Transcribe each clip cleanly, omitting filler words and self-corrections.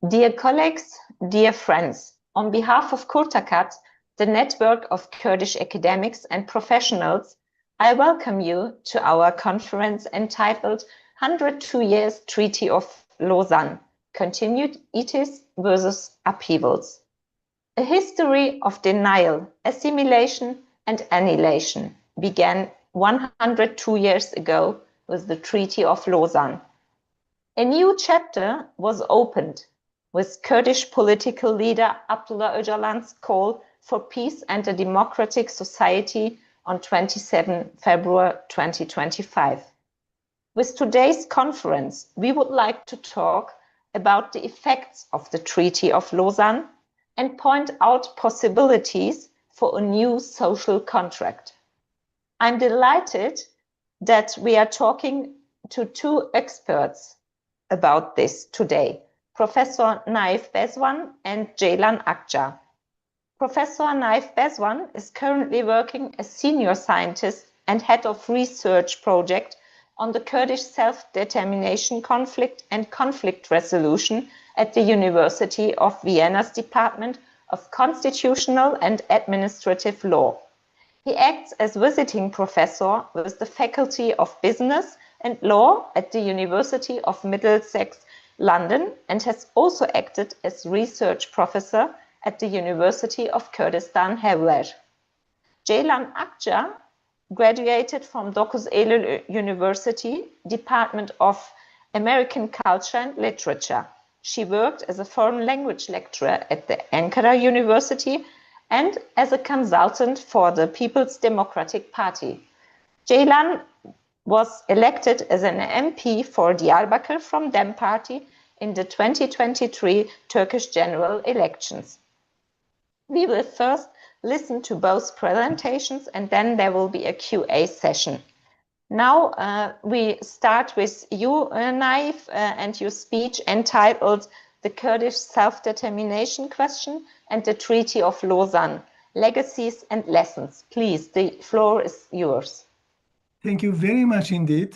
Dear colleagues, dear friends, on behalf of Kurtakat, the network of Kurdish academics and professionals, I welcome you to our conference entitled 102 Years Treaty of Lausanne, Continuities versus Upheavals. A history of denial, assimilation and annihilation began 102 years ago with the Treaty of Lausanne. A new chapter was opened with Kurdish political leader Abdullah Öcalan's call for peace and a democratic society on 27 February 2025. With today's conference, we would like to talk about the effects of the Treaty of Lausanne and point out possibilities for a new social contract. I'm delighted that we are talking to two experts about this today, Professor Naif Bezwan and Ceylan Akca. Professor Naif Bezwan is currently working as senior scientist and head of research project on the Kurdish self-determination conflict and conflict resolution at the University of Vienna's Department of Constitutional and Administrative Law. He acts as visiting professor with the Faculty of Business and Law at the University of Middlesex, London, and has also acted as research professor at the University of Kurdistan, Hewler. Ceylan Akca graduated from Dokuz Eylül University, Department of American Culture and Literature. She worked as a foreign language lecturer at the Ankara University and as a consultant for the People's Democratic Party. Ceylan was elected as an MP for Diyarbakir from DEM Party in the 2023 Turkish general elections. We will first listen to both presentations and then there will be a Q&A session. Now we start with you, Naif, and your speech entitled The Kurdish Self-Determination Question and the Treaty of Lausanne, Legacies and Lessons. Please, the floor is yours. Thank you very much indeed,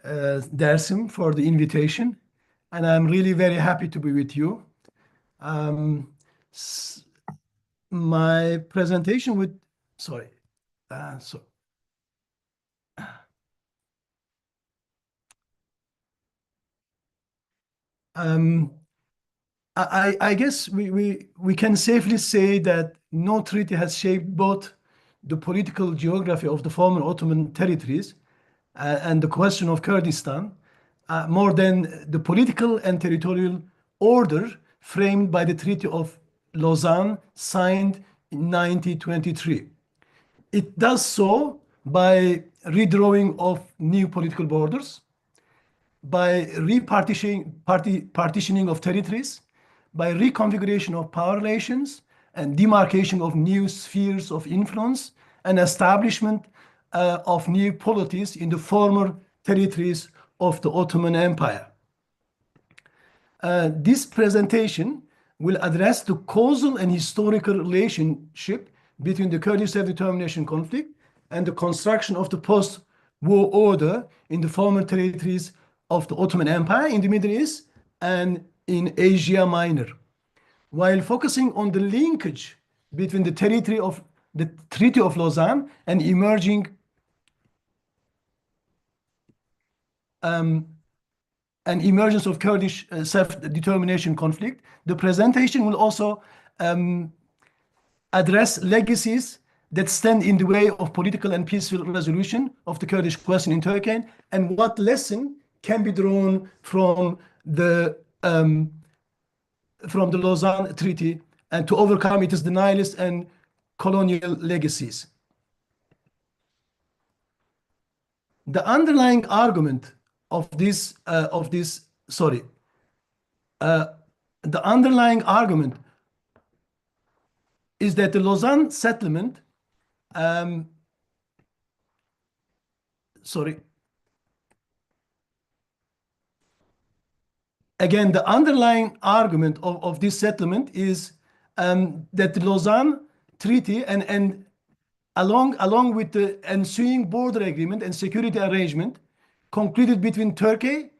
Dersim, for the invitation. And I'm really very happy to be with you. My presentation would, I guess we can safely say that no treaty has shaped both the political geography of the former Ottoman territories and the question of Kurdistan more than the political and territorial order framed by the Treaty of Lausanne signed in 1923. It does so by redrawing of new political borders, by partitioning of territories, by reconfiguration of power relations and demarcation of new spheres of influence and establishment of new polities in the former territories of the Ottoman Empire. This presentation will address the causal and historical relationship between the Kurdish self-determination conflict and the construction of the post-war order in the former territories of the Ottoman Empire in the Middle East and in Asia Minor, while focusing on the linkage between the Treaty of Lausanne and emerging an emergence of Kurdish self-determination conflict. The presentation will also address legacies that stand in the way of political and peaceful resolution of the Kurdish question in Turkey and what lesson can be drawn from the Lausanne Treaty and to overcome its denialist and colonial legacies. The underlying argument of this, the underlying argument is that the Lausanne settlement, again, the underlying argument of this settlement is that the Lausanne Treaty and along with the ensuing border agreement and security arrangement concluded between Turkey,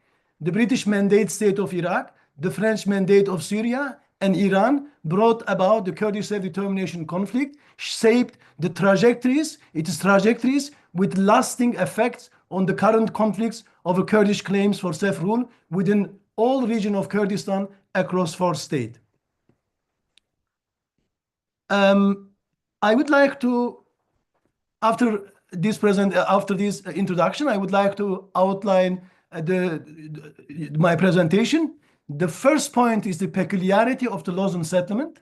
the British Mandate State of Iraq, the French mandate of Syria and Iran brought about the Kurdish self-determination conflict, shaped the trajectories, its trajectories with lasting effects on the current conflicts over Kurdish claims for self-rule within all region of Kurdistan across 4 states. I would like to, after this introduction, I would like to outline my presentation. The first point is the peculiarity of the Lausanne settlement.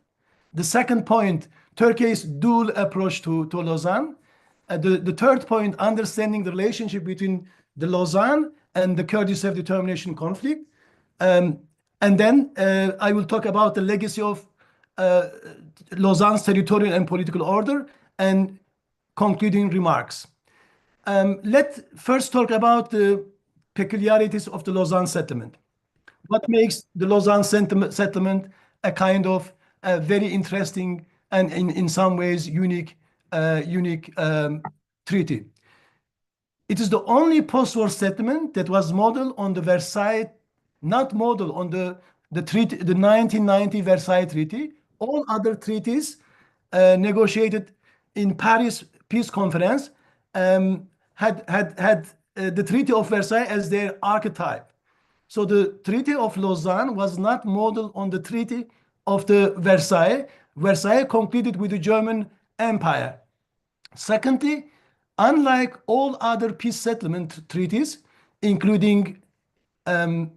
The second point, Turkey's dual approach to Lausanne. The third point, understanding the relationship between the Lausanne and the Kurdish self-determination conflict. And then I will talk about the legacy of Lausanne's territorial and political order and concluding remarks. Let's first talk about the peculiarities of the Lausanne settlement. What makes the Lausanne settlement a kind of very interesting and in some ways unique treaty? It is the only post-war settlement that was modeled on the Versailles, not modeled on the treaty, the 1990 Versailles Treaty. All other treaties negotiated in Paris Peace Conference had the Treaty of Versailles as their archetype. So the Treaty of Lausanne was not modeled on the Treaty of the Versailles. Versailles concluded with the German Empire. Secondly, unlike all other peace settlement treaties, including the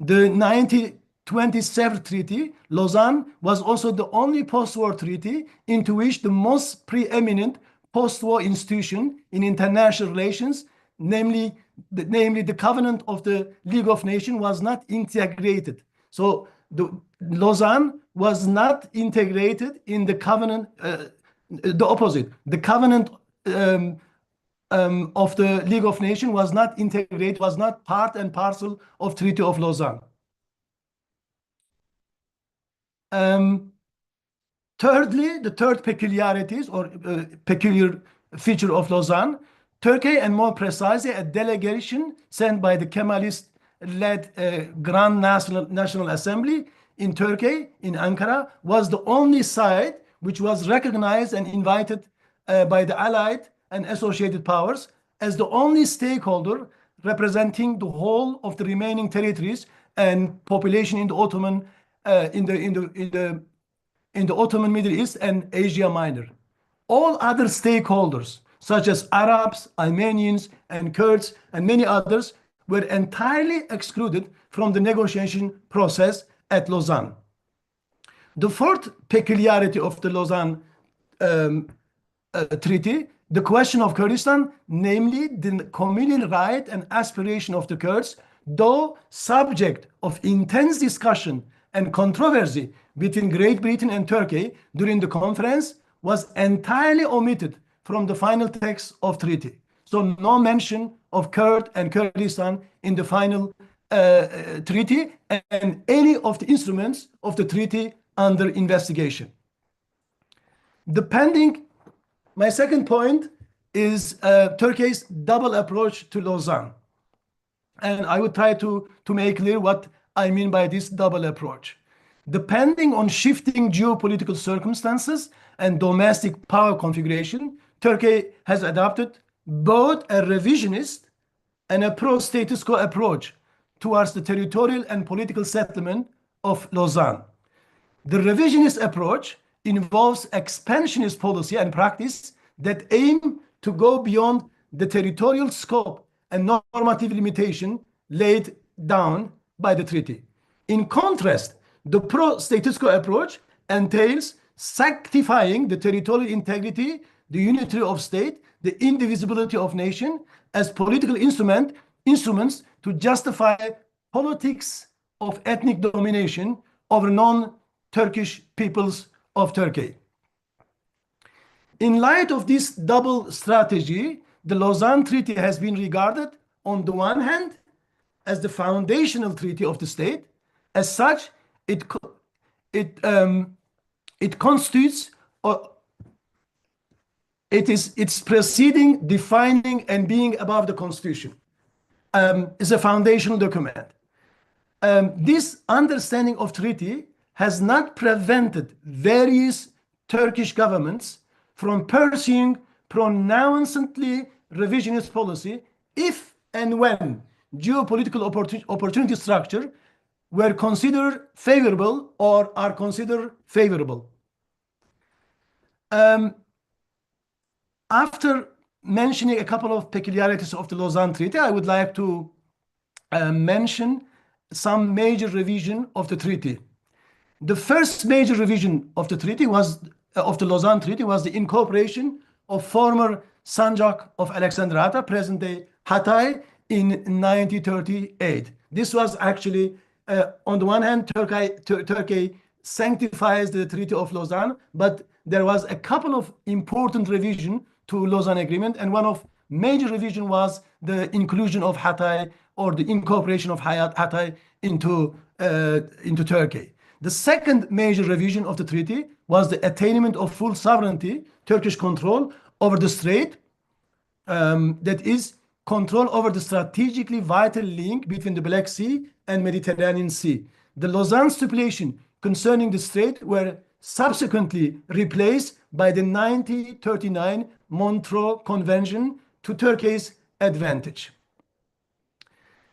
1927 treaty, Lausanne was also the only post-war treaty into which the most preeminent post-war institution in international relations, namely the Covenant of the League of Nations, was not integrated. So the Lausanne was not integrated in the Covenant, the opposite. The Covenant of the League of Nations was not integrated, was not part and parcel of Treaty of Lausanne. Thirdly, the third peculiarities or peculiar feature of Lausanne, Turkey, and more precisely a delegation sent by the Kemalist-led Grand National Assembly in Turkey, in Ankara, was the only side which was recognized and invited by the Allied and associated powers as the only stakeholder representing the whole of the remaining territories and population in the Ottoman in the Ottoman Middle East and Asia Minor. All other stakeholders, such as Arabs, Armenians, and Kurds, and many others, were entirely excluded from the negotiation process at Lausanne. The fourth peculiarity of the Lausanne Treaty, the question of Kurdistan, namely the communal right and aspiration of the Kurds, though subject of intense discussion and controversy between Great Britain and Turkey during the conference, was entirely omitted from the final text of treaty. So no mention of Kurd and Kurdistan in the final treaty and any of the instruments of the treaty under investigation. My second point is Turkey's double approach to Lausanne. And I would try to make clear what I mean by this double approach. Depending on shifting geopolitical circumstances and domestic power configuration, Turkey has adopted both a revisionist and a pro-status quo approach towards the territorial and political settlement of Lausanne. The revisionist approach involves expansionist policy and practice that aim to go beyond the territorial scope and normative limitation laid down by the treaty. In contrast, the pro-status quo approach entails sanctifying the territorial integrity, the unity of state, the indivisibility of nation as political instruments to justify politics of ethnic domination over non-Turkish peoples of Turkey. In light of this double strategy, the Lausanne Treaty has been regarded on the one hand as the foundational treaty of the state. As such, it constitutes It's preceding, defining, and being above the Constitution. Is a foundational document. This understanding of treaty has not prevented various Turkish governments from pursuing pronouncedly revisionist policy if and when geopolitical opportunity structure were considered favorable or are considered favorable. After mentioning a couple of peculiarities of the Lausanne Treaty, I would like to mention some major revision of the treaty. The first major revision of the treaty was of the Lausanne Treaty was the incorporation of former Sancak of Alexandria, present-day Hatay, in 1938. This was actually, on the one hand, Turkey sanctifies the Treaty of Lausanne, but there was a couple of important revision to Lausanne Agreement, and one of major revision was the inclusion of Hatay, or the incorporation of Hatay into Turkey. The second major revision of the treaty was the attainment of full sovereignty, Turkish control over the strait, that is, control over the strategically vital link between the Black Sea and Mediterranean Sea. The Lausanne stipulation concerning the strait were subsequently replaced by the 1939 Montreux Convention to Turkey's advantage.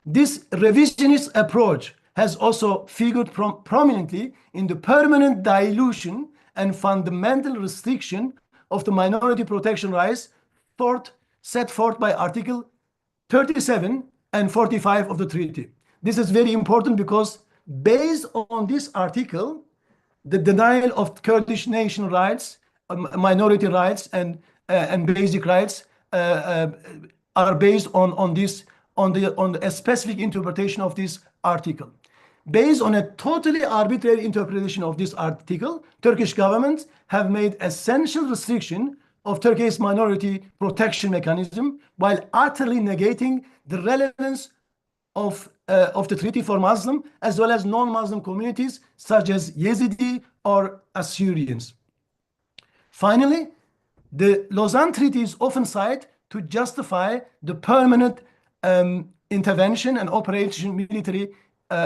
This revisionist approach has also figured prominently in the permanent dilution and fundamental restriction of the minority protection rights set forth by Article 37 and 45 of the treaty. This is very important because based on this article, the denial of Kurdish nation rights, minority rights, and basic rights are based on a specific interpretation of this article. Based on a totally arbitrary interpretation of this article, Turkish governments have made essential restriction of Turkey's minority protection mechanism while utterly negating the relevance of the treaty for Muslim as well as non-Muslim communities such as Yazidi or Assyrians. Finally, the Lausanne Treaty is often cited to justify the permanent intervention and military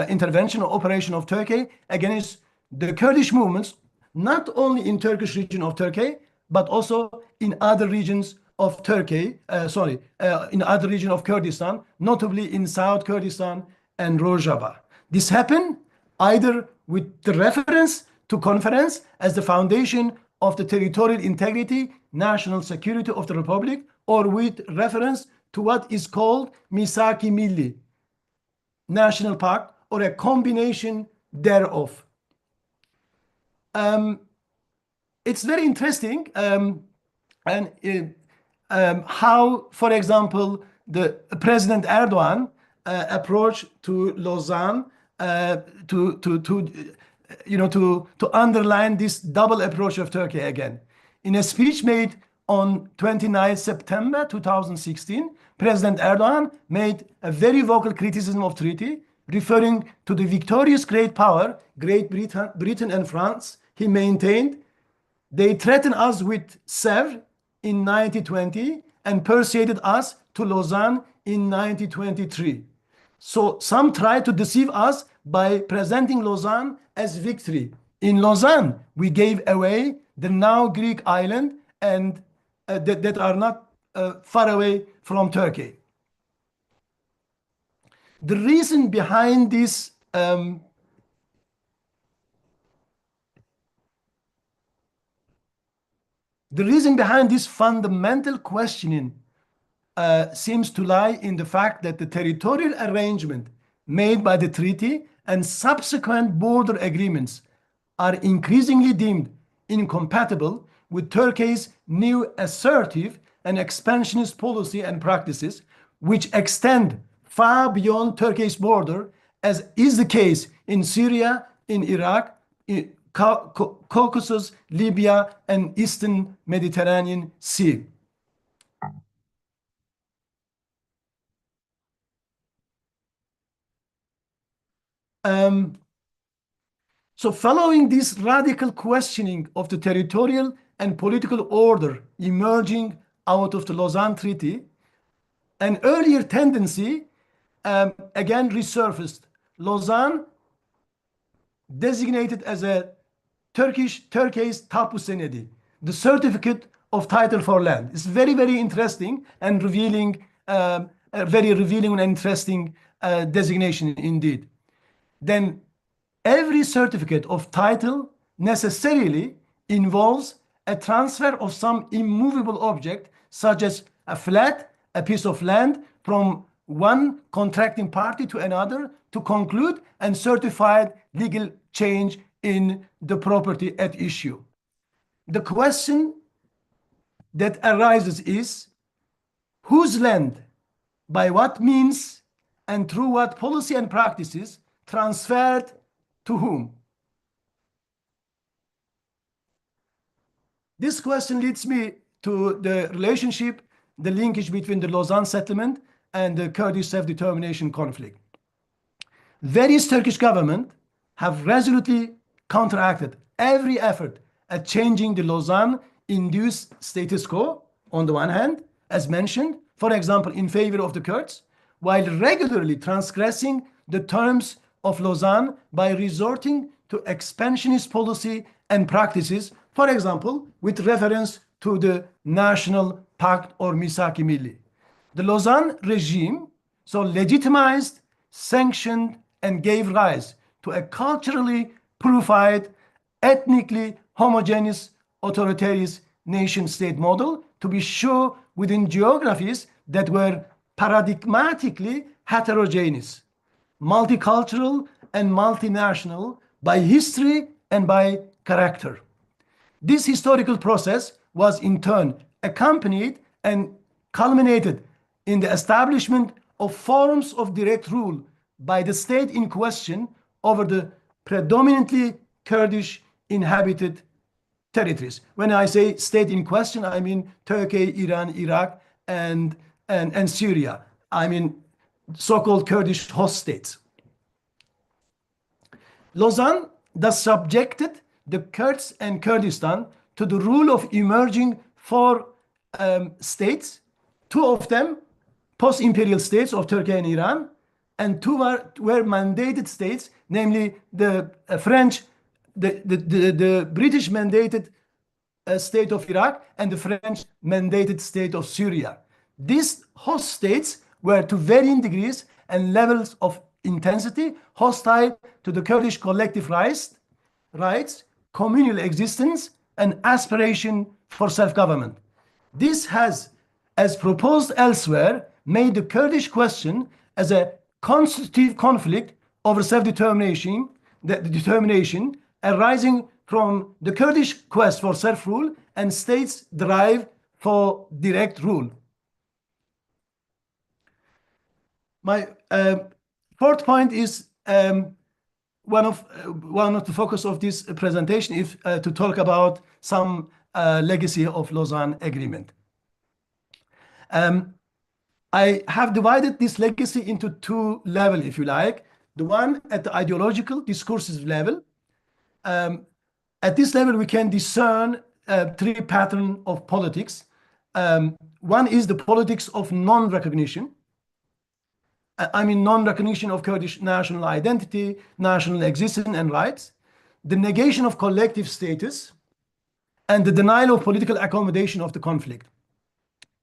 intervention or operation of Turkey against the Kurdish movements, not only in Turkish region of Turkey, but also in other regions of Turkey, in other region of Kurdistan, notably in South Kurdistan and Rojava. This happened either with the reference to conference as the foundation of the territorial integrity, national security of the Republic, or with reference to what is called Misaki Milli, National Pact, or a combination thereof. It's very interesting how, for example, the President Erdogan approach to Lausanne to underline this double approach of Turkey again. In a speech made on 29 September 2016, President Erdogan made a very vocal criticism of treaty, referring to the victorious great power, Great Britain and France. He maintained, they threatened us with Sèvres in 1920 and persuaded us to Lausanne in 1923. So some tried to deceive us by presenting Lausanne as victory. In Lausanne, we gave away the now Greek island and that are not far away from Turkey. The reason behind this fundamental questioning seems to lie in the fact that the territorial arrangement made by the treaty and subsequent border agreements are increasingly deemed incompatible with Turkey's new assertive and expansionist policy and practices, which extend far beyond Turkey's border, as is the case in Syria, in Iraq, in Caucasus, Libya, and Eastern Mediterranean Sea. So following this radical questioning of the territorial and political order emerging out of the Lausanne Treaty, an earlier tendency again resurfaced. Lausanne, designated as a Turkey's tapu senedi, the certificate of title for land. It's very, very interesting and revealing, very revealing and interesting designation indeed. Then every certificate of title necessarily involves a transfer of some immovable object, such as a flat, a piece of land, from one contracting party to another to conclude and certified legal change in the property at issue. The question that arises is, whose land, by what means, and through what policy and practices transferred to whom? This question leads me to the relationship, the linkage between the Lausanne settlement and the Kurdish self-determination conflict. Various Turkish governments have resolutely counteracted every effort at changing the Lausanne-induced status quo, on the one hand, as mentioned, for example, in favor of the Kurds, while regularly transgressing the terms of Lausanne by resorting to expansionist policy and practices, for example, with reference to the National Pact or Misaki Milli. The Lausanne regime so legitimized, sanctioned, and gave rise to a culturally purified, ethnically homogeneous, authoritarian nation-state model, to be sure, within geographies that were paradigmatically heterogeneous, multicultural, and multinational by history and by character. This historical process was in turn accompanied and culminated in the establishment of forms of direct rule by the state in question over the predominantly Kurdish inhabited territories. When I say state in question, I mean Turkey, Iran, Iraq, and Syria. I mean so-called Kurdish host states. Lausanne thus subjected the Kurds and Kurdistan to the rule of emerging four states, two of them post-imperial states of Turkey and Iran, and two were mandated states, namely the French, the British mandated state of Iraq and the French mandated state of Syria. These host states were to varying degrees and levels of intensity hostile to the Kurdish collective rights, communal existence, and aspiration for self-government. This has, as proposed elsewhere, made the Kurdish question as a constitutive conflict over self-determination, the determination arising from the Kurdish quest for self-rule and states' drive for direct rule. My fourth point is one of the focus of this presentation is to talk about some legacy of Lausanne Agreement. I have divided this legacy into two levels, if you like. The one at the ideological, discursive level. At this level, we can discern three patterns of politics. One is the politics of non-recognition. I mean non-recognition of Kurdish national identity, national existence and rights, the negation of collective status, and the denial of political accommodation of the conflict.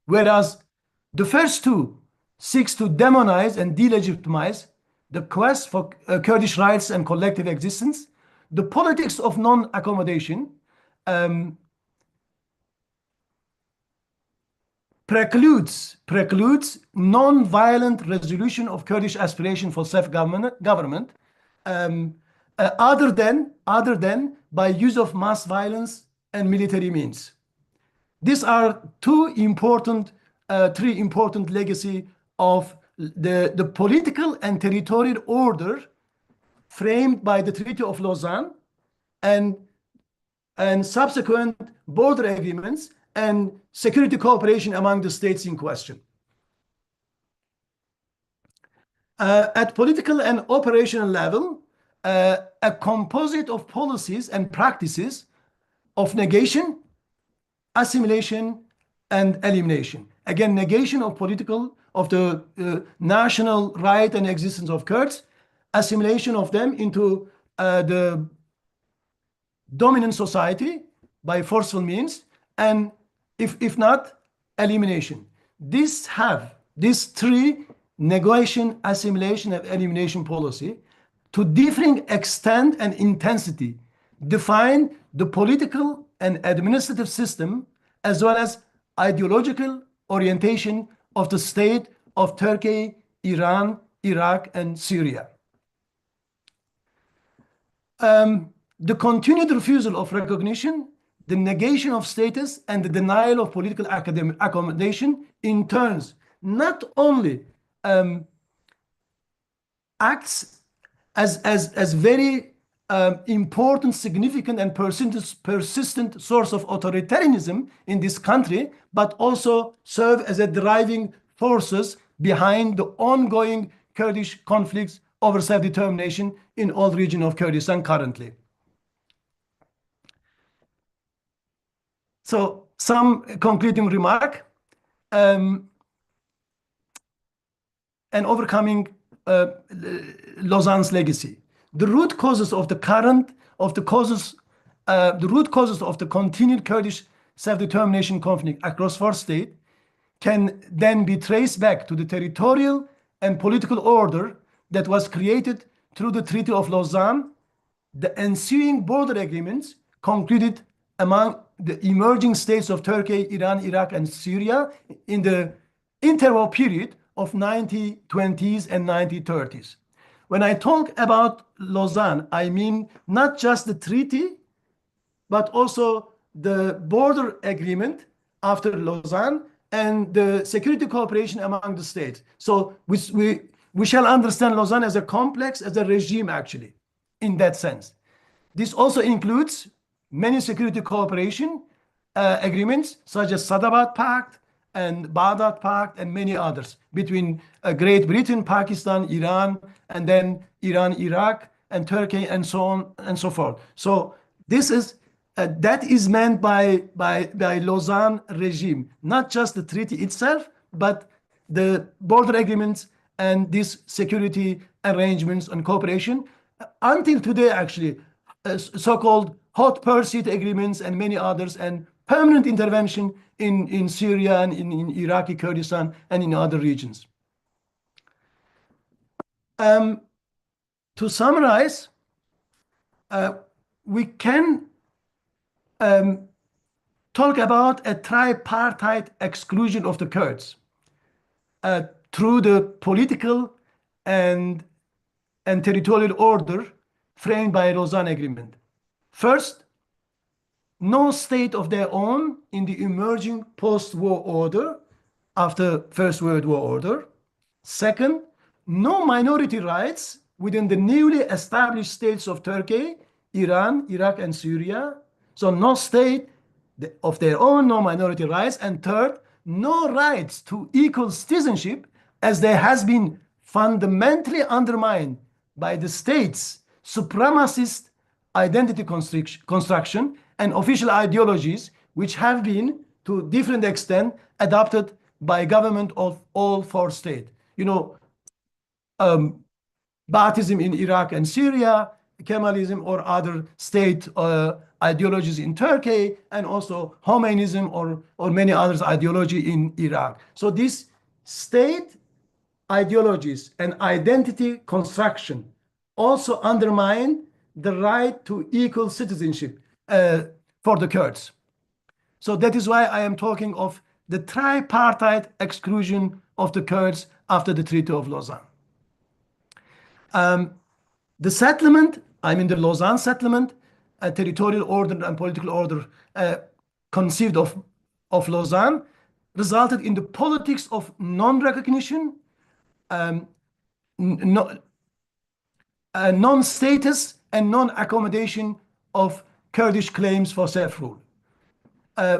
Whereas the first two seeks to demonize and delegitimize the quest for Kurdish rights and collective existence, the politics of non-accommodation precludes non-violent resolution of Kurdish aspiration for self-government other than by use of mass violence and military means. These are three important legacy of the political and territorial order framed by the Treaty of Lausanne and subsequent border agreements and security cooperation among the states in question. At political and operational level, a composite of policies and practices of negation, assimilation, and elimination. Again, negation of the national right and existence of Kurds, assimilation of them into the dominant society by forceful means, and if not, elimination. These three, negation, assimilation, and elimination policy, to differing extent and intensity, define the political and administrative system as well as ideological orientation of the state of Turkey, Iran, Iraq, and Syria. The continued refusal of recognition, the negation of status, and the denial of political accommodation in turns not only acts as very important, significant, and persistent source of authoritarianism in this country, but also serve as a driving forces behind the ongoing Kurdish conflicts over self-determination in all regions of Kurdistan currently. So some concluding remark, and overcoming Lausanne's legacy. The root causes of the continued Kurdish self-determination conflict across 4 states can then be traced back to the territorial and political order that was created through the Treaty of Lausanne, the ensuing border agreements concluded among the emerging states of Turkey, Iran, Iraq, and Syria in the interwar period of 1920s and 1930s. When I talk about Lausanne, I mean not just the treaty, but also the border agreement after Lausanne and the security cooperation among the states. So we shall understand Lausanne as a complex, as a regime actually, in that sense. This also includes many security cooperation agreements such as Sadabad Pact and Baghdad Pact and many others between Great Britain, Pakistan, Iran, and then Iran, Iraq, and Turkey, and so on and so forth. So this is that is meant by Lausanne regime, not just the treaty itself, but the border agreements and these security arrangements and cooperation until today, actually, so-called hot pursuit agreements and many others, and permanent intervention in Syria and in Iraqi Kurdistan and in other regions. To summarize, we can talk about a tripartite exclusion of the Kurds through the political and territorial order framed by Lausanne Agreement. First, no state of their own in the emerging post-war order after First World War order. Second, no minority rights within the newly established states of Turkey, Iran, Iraq, and Syria. So no state of their own, no minority rights. And third, no rights to equal citizenship, as they has been fundamentally undermined by the state's supremacist identity construction and official ideologies, which have been, to different extent, adopted by government of all 4 states. You know, Baathism in Iraq and Syria, Kemalism or other state ideologies in Turkey, and also Khomeinism or many others ideology in Iraq. So these state ideologies and identity construction also undermine the right to equal citizenship for the Kurds. So that is why I am talking of the tripartite exclusion of the Kurds after the Treaty of Lausanne. The settlement, I mean the Lausanne settlement, a territorial order and political order conceived of Lausanne, resulted in the politics of non-recognition, non-status, and non-accommodation of Kurdish claims for self-rule.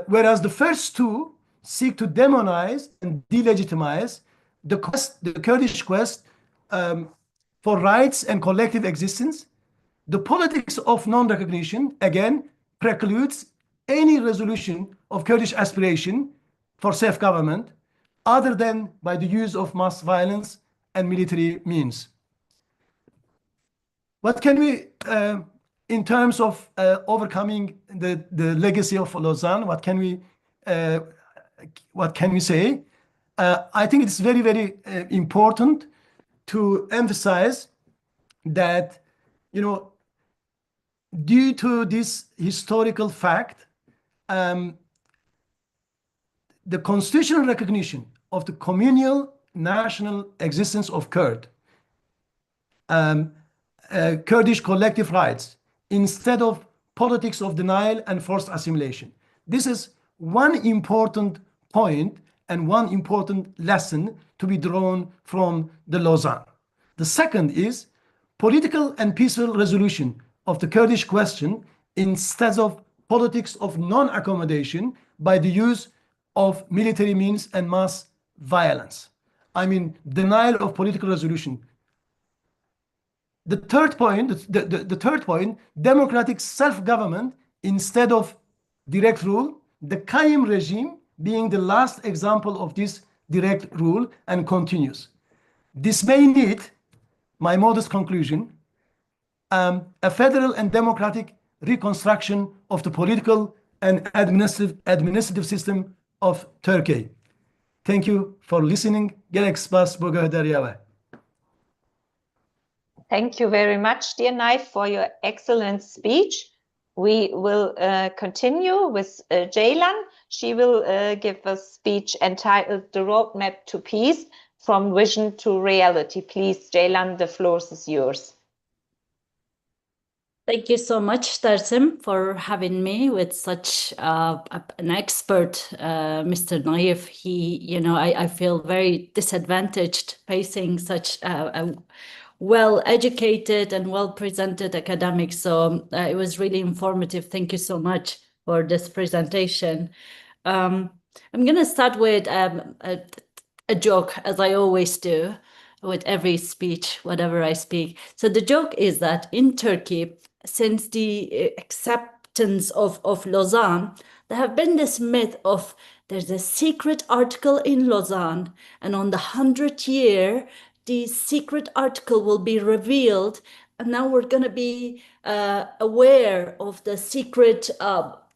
Whereas the first 2 seek to demonize and delegitimize the Kurdish quest for rights and collective existence, the politics of non-recognition, again, precludes any resolution of Kurdish aspiration for self-government other than by the use of mass violence and military means. What can we, in terms of overcoming the legacy of Lausanne, what can we say? I think it's very, very important to emphasize that, due to this historical fact, the constitutional recognition of the communal national existence of Kurdish collective rights instead of politics of denial and forced assimilation. This is one important point and one important lesson to be drawn from the Lausanne. The second is political and peaceful resolution of the Kurdish question instead of politics of non-accommodation by the use of military means and mass violence. I mean, denial of political resolution. The third point, democratic self-government instead of direct rule, the Qayyim regime being the last example of this direct rule and continues. This may need, my modest conclusion, a federal and democratic reconstruction of the political and administrative system of Turkey. Thank you for listening. Thank you very much, dear Naif, for your excellent speech. We will continue with Ceylan. She will give a speech entitled The Roadmap to Peace, From Vision to Reality. Please, Ceylan, the floor is yours. Thank you so much, Dersim, for having me with such an expert, Mr. Naif. I feel very disadvantaged facing such a well-educated and well-presented academic. So it was really informative. Thank you so much for this presentation. I'm going to start with a joke, as I always do with every speech, whatever I speak. So the joke is that in Turkey, since the acceptance of Lausanne, there have been this myth of there's a secret article in Lausanne, and on the 100th year, the secret article will be revealed, and now we're going to be aware of the secret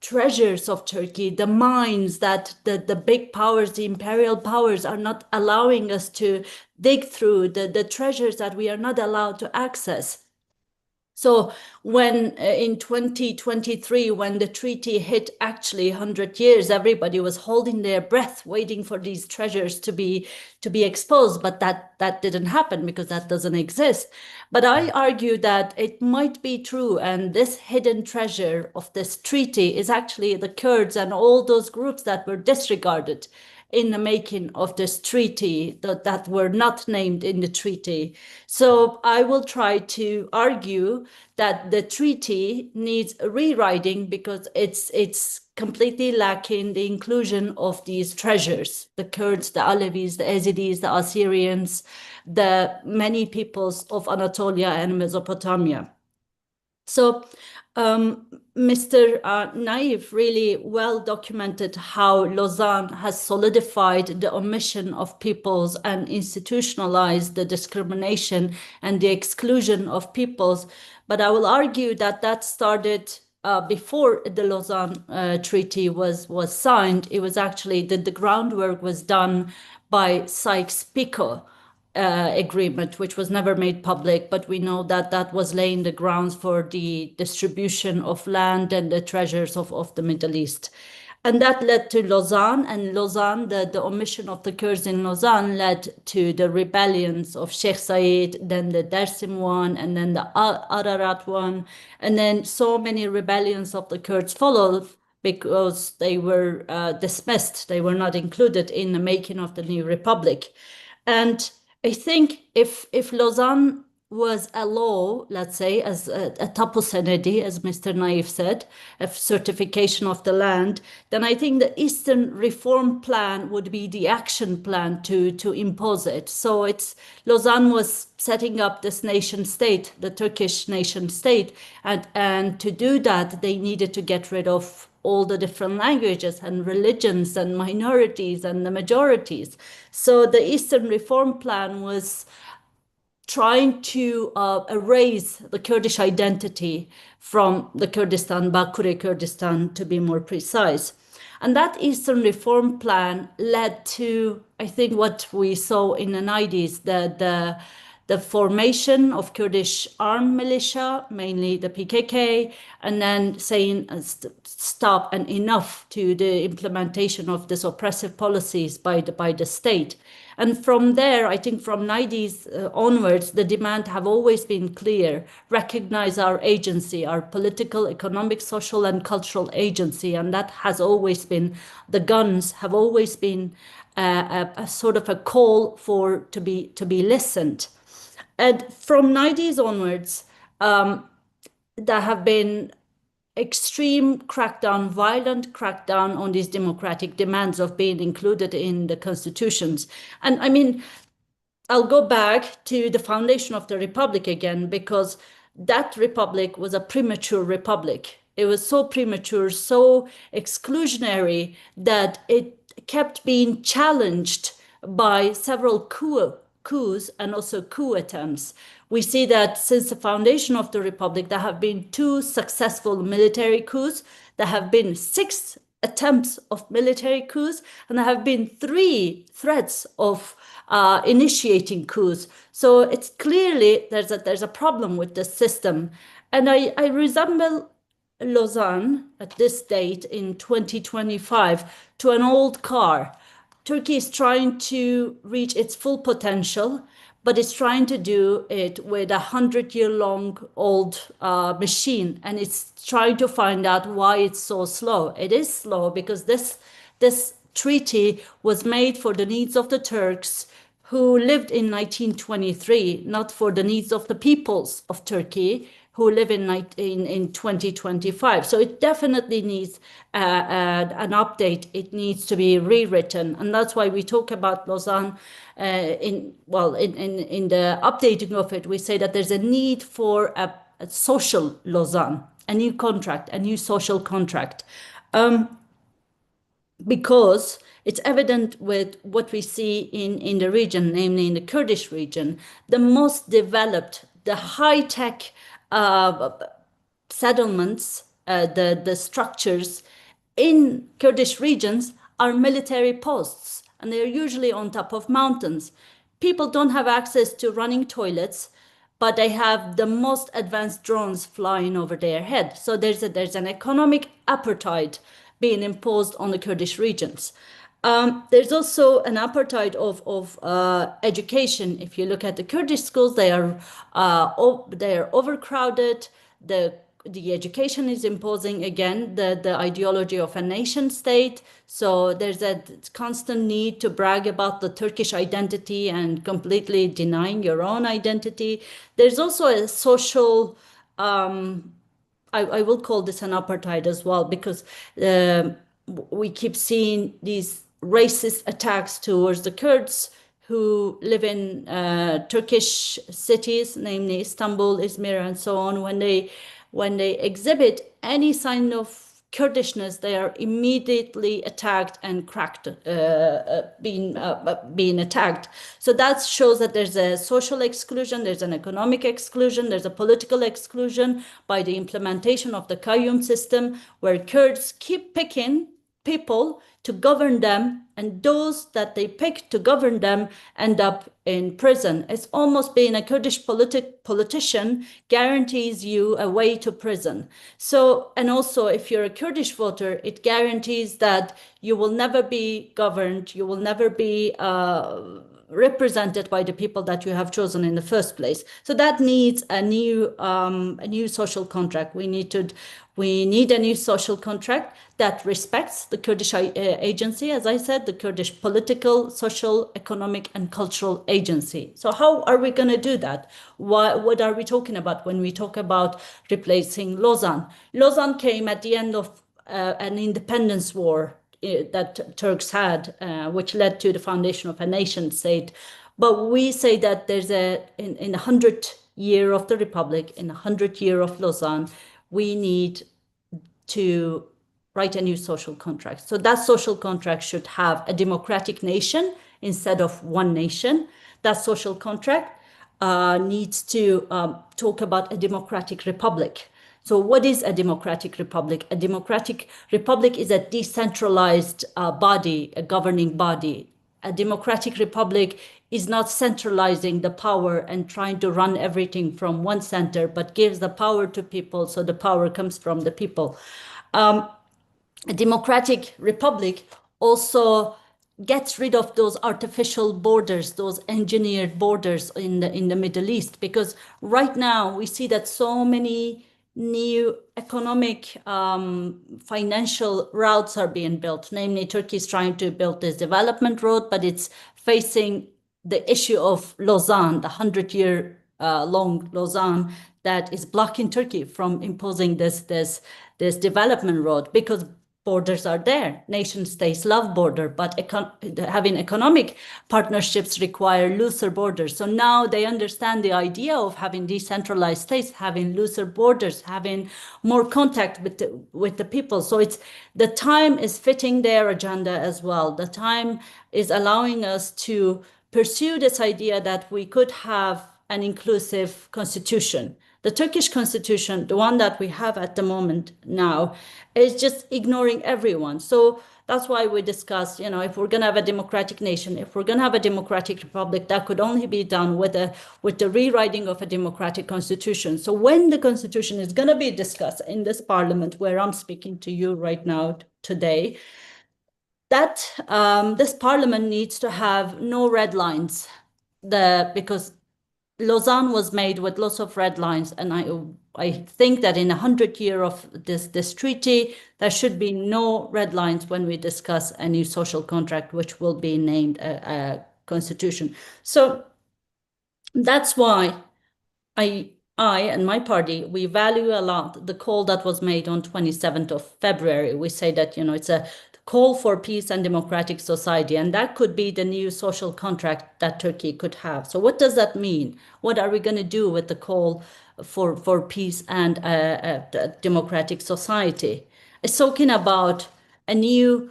treasures of Turkey, the mines that the big powers, the imperial powers, are not allowing us to dig through, the treasures that we are not allowed to access. So when in 2023, when the treaty hit actually 100 years, everybody was holding their breath, waiting for these treasures to be exposed. But that didn't happen because that doesn't exist. But I argue that it might be true. And this hidden treasure of this treaty is actually the Kurds and all those groups that were disregarded in the making of this treaty, that were not named in the treaty. So I will try to argue that the treaty needs rewriting because it's completely lacking the inclusion of these treasures, the Kurds, the Alevis, the Yazidis, the Assyrians, the many peoples of Anatolia and Mesopotamia. So Mr. Naif really well documented how Lausanne has solidified the omission of peoples and institutionalized the discrimination and the exclusion of peoples. But I will argue that that started before the Lausanne Treaty was signed. It was actually the groundwork was done by Sykes-Picot agreement, which was never made public, but we know that that was laying the grounds for the distribution of land and the treasures of the Middle East. And that led to Lausanne, and Lausanne, the omission of the Kurds in Lausanne led to the rebellions of Sheikh Zayed, then the Dersim one, and then the Ararat one, and then so many rebellions of the Kurds followed because they were dismissed. They were not included in the making of the new republic. And I think if Lausanne was a law, let's say, as a tapu senedi, as Mr. Naif said, a certification of the land, then I think the Eastern Reform Plan would be the action plan to impose it. So Lausanne was setting up this nation state, the Turkish nation state, and to do that, they needed to get rid of all the different languages and religions and minorities and the majorities. So the Eastern Reform Plan was trying to erase the Kurdish identity from the Kurdistan, Bakure Kurdistan to be more precise. And that Eastern Reform Plan led to, I think, what we saw in the 90s, the formation of Kurdish armed militia, mainly the PKK, and then saying stop and enough to the implementation of these oppressive policies by the state. And from there, I think from 90s onwards, the demand have always been clear: recognize our agency, our political, economic, social, and cultural agency. And that has always been, the guns have always been a sort of a call to be listened. And from 90s onwards, there have been extreme crackdown, violent crackdown on these democratic demands of being included in the constitutions. And I mean, I'll go back to the foundation of the republic again, because that republic was a premature republic. It was so premature, so exclusionary, that it kept being challenged by several coups and also coup attempts. We see that since the foundation of the republic, there have been 2 successful military coups, there have been 6 attempts of military coups, and there have been 3 threats of initiating coups. So it's clearly there's a problem with the system. And I resemble Lausanne at this date in 2025 to an old car. Turkey is trying to reach its full potential, but it's trying to do it with a 100-year-long old machine, and it's trying to find out why it's so slow. It is slow because this treaty was made for the needs of the Turks who lived in 1923, not for the needs of the peoples of Turkey who live in 2025. So it definitely needs an update. It needs to be rewritten. And that's why we talk about Lausanne in the updating of it. We say that there's a need for a social Lausanne, a new contract, a new social contract. Because it's evident with what we see in the region, namely in the Kurdish region, the most developed, the high-tech settlements, the structures in Kurdish regions are military posts, and they are usually on top of mountains. People don't have access to running toilets, but they have the most advanced drones flying over their head. So there's an economic apartheid being imposed on the Kurdish regions. There's also an apartheid of education. If you look at the Kurdish schools, they are overcrowded. The education is imposing, again, the ideology of a nation state. So there's a constant need to brag about the Turkish identity and completely denying your own identity. There's also a social, I will call this an apartheid as well, because we keep seeing these racist attacks towards the Kurds who live in Turkish cities, namely Istanbul, Izmir, and so on. When they exhibit any sign of Kurdishness, they are immediately attacked and being attacked. So that shows that there's a social exclusion, there's an economic exclusion, there's a political exclusion by the implementation of the Qayyum system, where Kurds keep picking people to govern them, and those that they pick to govern them end up in prison. It's almost being a Kurdish politician guarantees you a way to prison. So, and also if you're a Kurdish voter, it guarantees that you will never be governed, you will never be represented by the people that you have chosen in the first place. So that needs a new social contract. We need a new social contract that respects the Kurdish agency, as I said, the Kurdish political, social, economic, and cultural agency. So how are we going to do that? What are we talking about when we talk about replacing Lausanne? Lausanne came at the end of an independence war that Turks had, which led to the foundation of a nation state. But we say that there's in 100 year of the Republic, in 100 year of Lausanne, we need to write a new social contract. So that social contract should have a democratic nation instead of one nation. That social contract needs to talk about a democratic republic. So what is a democratic republic? A democratic republic is a decentralized body, a governing body. A democratic republic is not centralizing the power and trying to run everything from one center, but gives the power to people, so the power comes from the people. A democratic republic also gets rid of those artificial borders, those engineered borders in the Middle East, because right now we see that so many new economic financial routes are being built. Namely, Turkey is trying to build this development road, but it's facing the issue of Lausanne, the 100-year long Lausanne that is blocking Turkey from imposing this development road, because borders are there. Nation states love border, but having economic partnerships require looser borders. So now they understand the idea of having decentralized states, having looser borders, having more contact with the people. So the time is fitting their agenda as well. The time is allowing us to pursue this idea that we could have an inclusive constitution. The Turkish constitution, the one that we have at the moment now, is just ignoring everyone. So that's why we discussed, if we're going to have a democratic nation, if we're going to have a democratic republic, that could only be done with the rewriting of a democratic constitution. So when the constitution is going to be discussed in this parliament, where I'm speaking to you right now today, that this parliament needs to have no red lines, because Lausanne was made with lots of red lines, and I think that in 100 years of this treaty, there should be no red lines when we discuss a new social contract, which will be named a constitution. So that's why I and my party, we value a lot the call that was made on 27th of February. We say that, it's a call for peace and democratic society, and that could be the new social contract that Turkey could have. So what does that mean? What are we going to do with the call for peace and a democratic society? It's talking about a new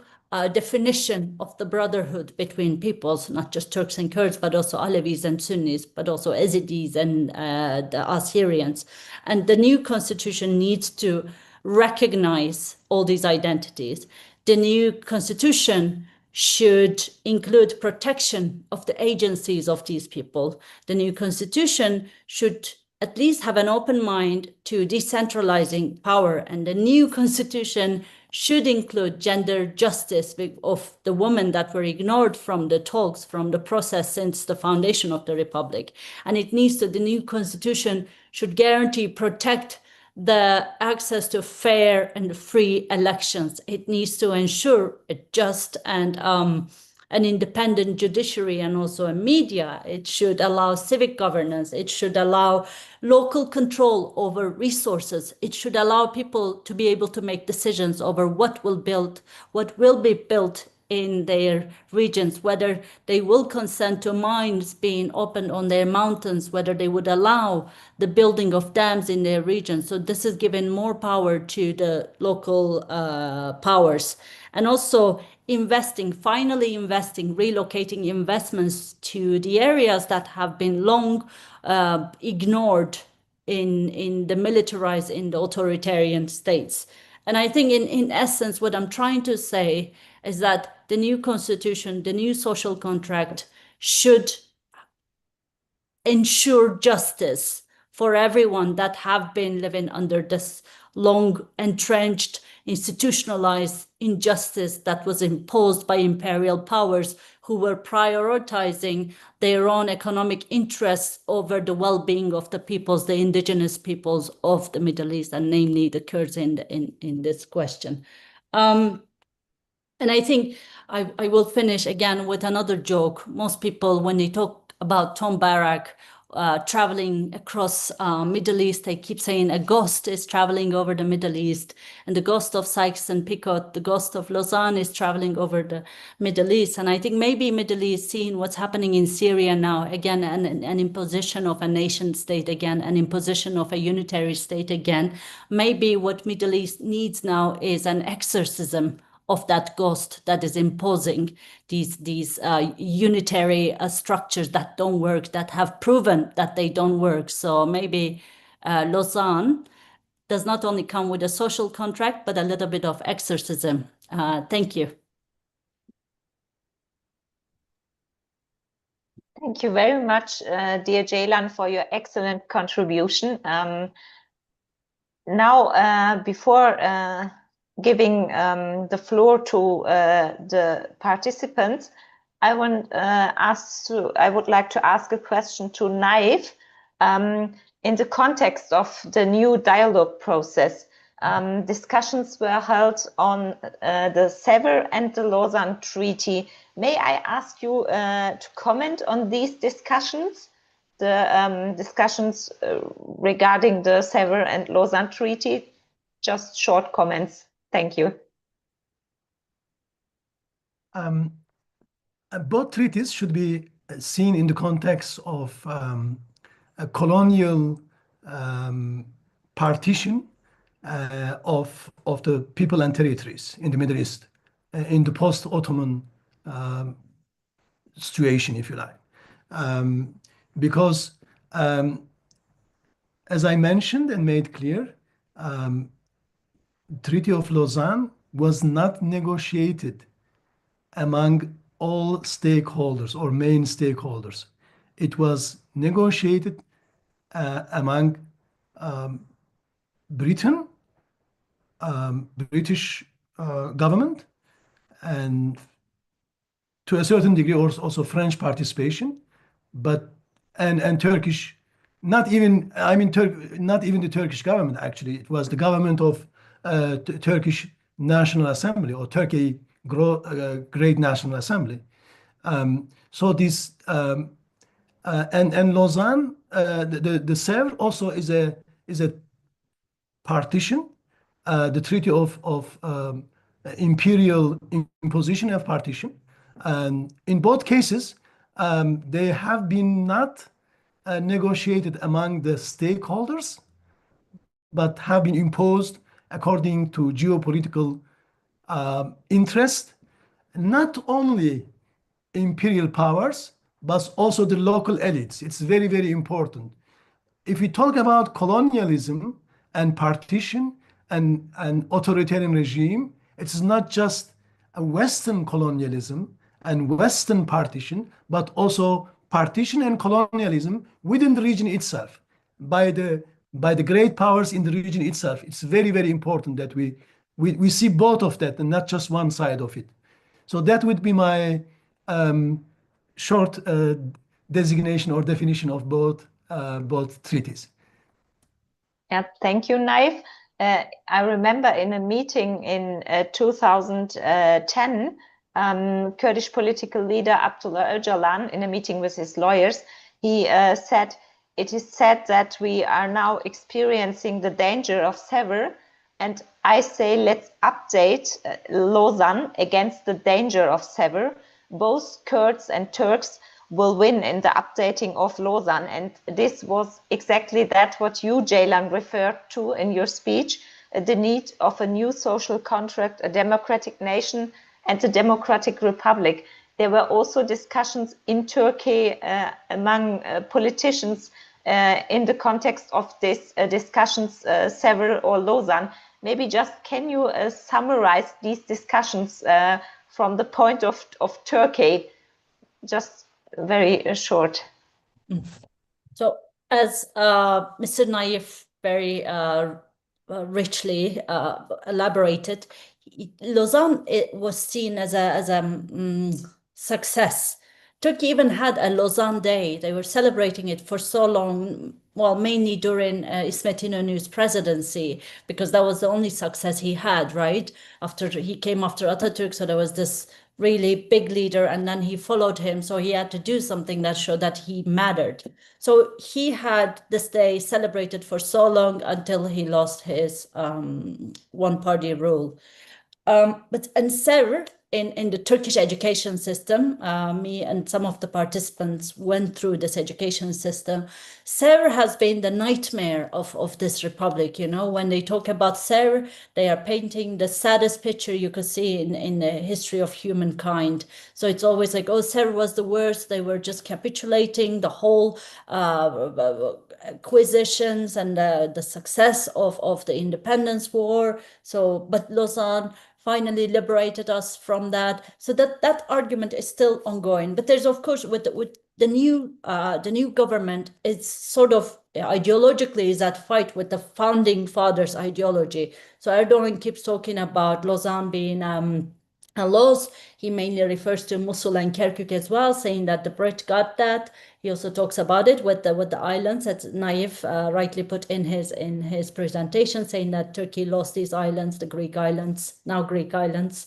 definition of the brotherhood between peoples, not just Turks and Kurds, but also Alevis and Sunnis, but also Yazidis and the Assyrians. And the new constitution needs to recognize all these identities. The new constitution should include protection of the agencies of these people. The new constitution should at least have an open mind to decentralizing power, and the new constitution should include gender justice of the women that were ignored from the talks, from the process since the foundation of the republic. And the new constitution should guarantee, protect the access to fair and free elections. It needs to ensure a just and an independent judiciary and also a media. It should allow civic governance. It should allow local control over resources. It should allow people to be able to make decisions over what will be built in their regions, whether they will consent to mines being opened on their mountains, whether they would allow the building of dams in their regions. So this is giving more power to the local powers. And also finally investing, relocating investments to the areas that have been long ignored in the militarized, in the authoritarian states. And I think in essence, what I'm trying to say is that the new constitution, the new social contract should ensure justice for everyone that have been living under this long entrenched, institutionalized injustice that was imposed by imperial powers who were prioritizing their own economic interests over the well-being of the peoples, the indigenous peoples of the Middle East, and namely the Kurds in this question. And I think I will finish again with another joke. Most people, when they talk about Tom Barak, traveling across Middle East. They keep saying a ghost is traveling over the Middle East, and the ghost of Sykes and Picot, the ghost of Lausanne is traveling over the Middle East. And I think maybe Middle East, seeing what's happening in Syria now, again, an imposition of a nation state again, an imposition of a unitary state again, maybe what Middle East needs now is an exorcism of that ghost that is imposing these unitary structures that don't work, that have proven that they don't work. So maybe Lausanne does not only come with a social contract, but a little bit of exorcism. Thank you. Thank you very much, dear Ceylan, for your excellent contribution. Now, before giving the floor to the participants, I would like to ask a question to Naif. In the context of the new dialogue process, discussions were held on the Sèvres and the Lausanne Treaty. May I ask you to comment on these discussions, the discussions regarding the Sèvres and Lausanne Treaty? Just short comments. Thank you. Both treaties should be seen in the context of a colonial partition of the people and territories in the Middle East, in the post-Ottoman situation, if you like. Because, as I mentioned and made clear, Treaty of Lausanne was not negotiated among all stakeholders or main stakeholders. It was negotiated among Britain, British government, and to a certain degree also French participation, but and Turkish, not even the Turkish government actually. It was the government of Turkish National Assembly or Turkey Great National Assembly. So this and Lausanne, the Sèvres also is a partition, the treaty of imperial imposition of partition. And in both cases, they have been not negotiated among the stakeholders, but have been imposed according to geopolitical interest, not only imperial powers, but also the local elites. It's very, very important. If we talk about colonialism and partition and an authoritarian regime, it's not just a Western colonialism and Western partition, but also partition and colonialism within the region itself by the great powers in the region itself. It's very, very important that we see both of that and not just one side of it. So that would be my short designation or definition of both treaties. Yeah, thank you, Naif. I remember in a meeting in 2010, Kurdish political leader Abdullah Öcalan, in a meeting with his lawyers, he said, it is said that we are now experiencing the danger of Sèvres, and I say let's update Lausanne against the danger of Sèvres. Both Kurds and Turks will win in the updating of Lausanne. And this was exactly that what you, Ceylan, referred to in your speech, the need of a new social contract, a democratic nation, and a democratic republic. There were also discussions in Turkey among politicians in the context of this discussions, Sèvres or Lausanne. Maybe just can you summarize these discussions from the point of Turkey? Just very short. So as Mr. Naif very richly elaborated, Lausanne was seen as a success. Turkey even had a Lausanne Day. They were celebrating it for so long, well, mainly during İsmet İnönü's presidency, because that was the only success he had, right? He came after Atatürk, so there was this really big leader, and then he followed him, so he had to do something that showed that he mattered. So he had this day celebrated for so long until he lost his one-party rule. And Ser, in the Turkish education system, me and some of the participants went through this education system. Ser has been the nightmare of this republic. You know, when they talk about Ser, they are painting the saddest picture you could see in the history of humankind. So it's always like, oh, Ser was the worst. They were just capitulating the whole acquisitions and the success of the independence war. So, but Lausanne finally liberated us from that. So that argument is still ongoing. But there's, of course, with the new government, it's sort of ideologically is at fight with the founding fathers' ideology. So Erdogan keeps talking about Lausanne being a loss. He mainly refers to Mosul and Kirkuk as well, saying that the Brit got that. He also talks about it with the islands that Naif rightly put in his presentation, saying that Turkey lost these islands, the Greek islands, now Greek islands,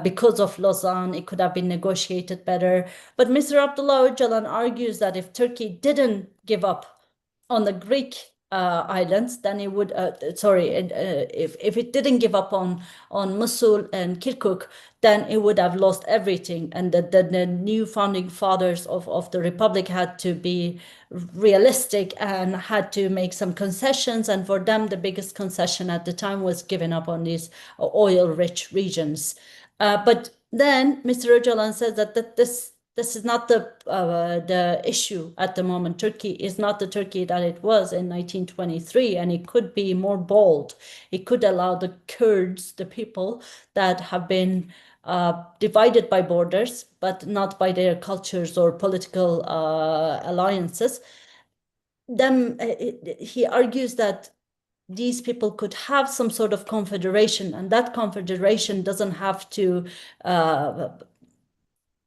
because of Lausanne. It could have been negotiated better. But Mr. Abdullah Öcalan argues that if Turkey didn't give up on the Greek islands, then it would, if it didn't give up on Mosul and Kirkuk, then it would have lost everything. And the new founding fathers of the Republic had to be realistic and had to make some concessions. And for them, the biggest concession at the time was giving up on these oil-rich regions. But then Mr. Öcalan says that this is not the issue at the moment. Turkey is not the Turkey that it was in 1923, and it could be more bold. It could allow the Kurds, the people that have been divided by borders, but not by their cultures or political alliances. He argues that these people could have some sort of confederation, and that confederation doesn't have to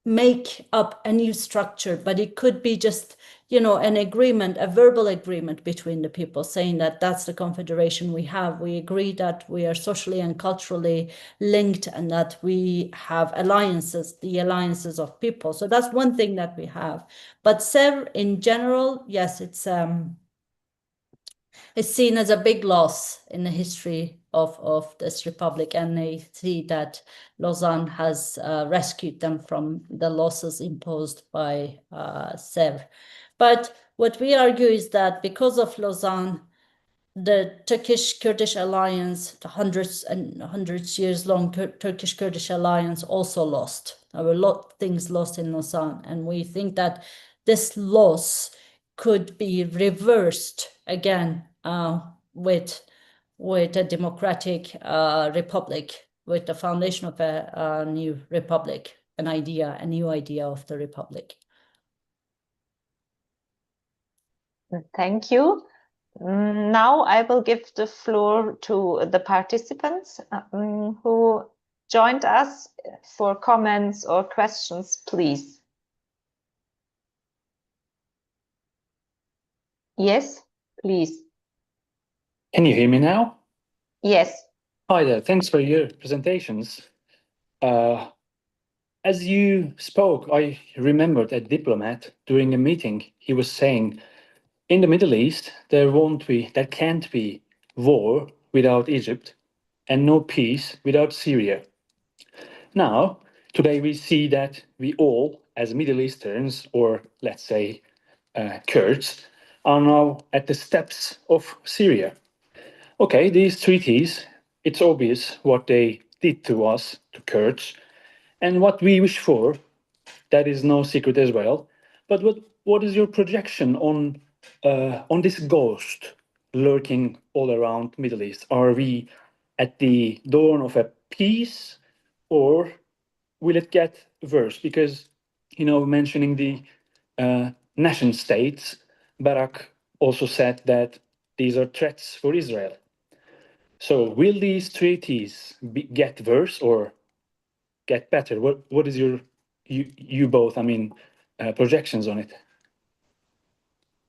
make up a new structure, but it could be just, you know, an agreement, a verbal agreement between the people saying that that's the confederation we have. We agree that we are socially and culturally linked and that we have alliances, the alliances of people. So that's one thing that we have. But Ser in general, yes, it's seen as a big loss in the history of this republic, and they see that Lausanne has rescued them from the losses imposed by Sèvres. But what we argue is that because of Lausanne, the Turkish-Kurdish alliance, the hundreds years long Turkish-Kurdish alliance also lost. There were a lot of things lost in Lausanne, and we think that this loss could be reversed again with a democratic republic, with the foundation of a new republic, a new idea of the republic. Thank you. Now I will give the floor to the participants who joined us for comments or questions, please. Yes, please. Can you hear me now? Yes. Hi there, thanks for your presentations. As you spoke, I remembered a diplomat during a meeting. He was saying, in the Middle East, there can't be war without Egypt and no peace without Syria. Now, today we see that we all, as Middle Easterns, or let's say Kurds, are now at the steps of Syria. Okay, these treaties, it's obvious what they did to us, to Kurds, and what we wish for, that is no secret as well. But what is your projection on this ghost lurking all around Middle East? Are we at the dawn of a peace, or will it get worse? Because, you know, mentioning the nation states, Barak also said that these are threats for Israel. So will these treaties get worse or get better? What is you both, I mean, projections on it?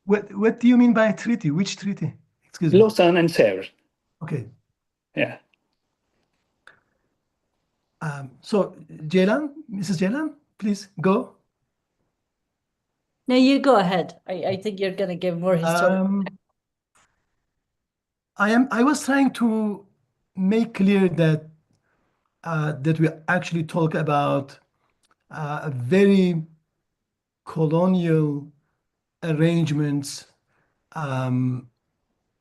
What do you mean by a treaty? Which treaty? Excuse me. Lausanne and Sèvres. Okay. Yeah. So Ceylan, Mrs. Ceylan, please go. No, you go ahead. I think you're going to give more historical. I was trying to make clear that that we actually talk about a very colonial arrangements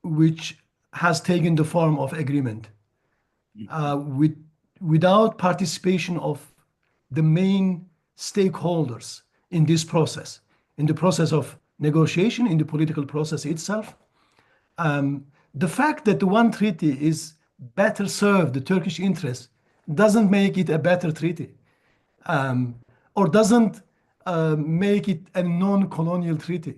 which has taken the form of agreement without participation of the main stakeholders in this process, in the process of negotiation, in the political process itself. The fact that the one treaty is better served the Turkish interest doesn't make it a better treaty, or doesn't make it a non-colonial treaty,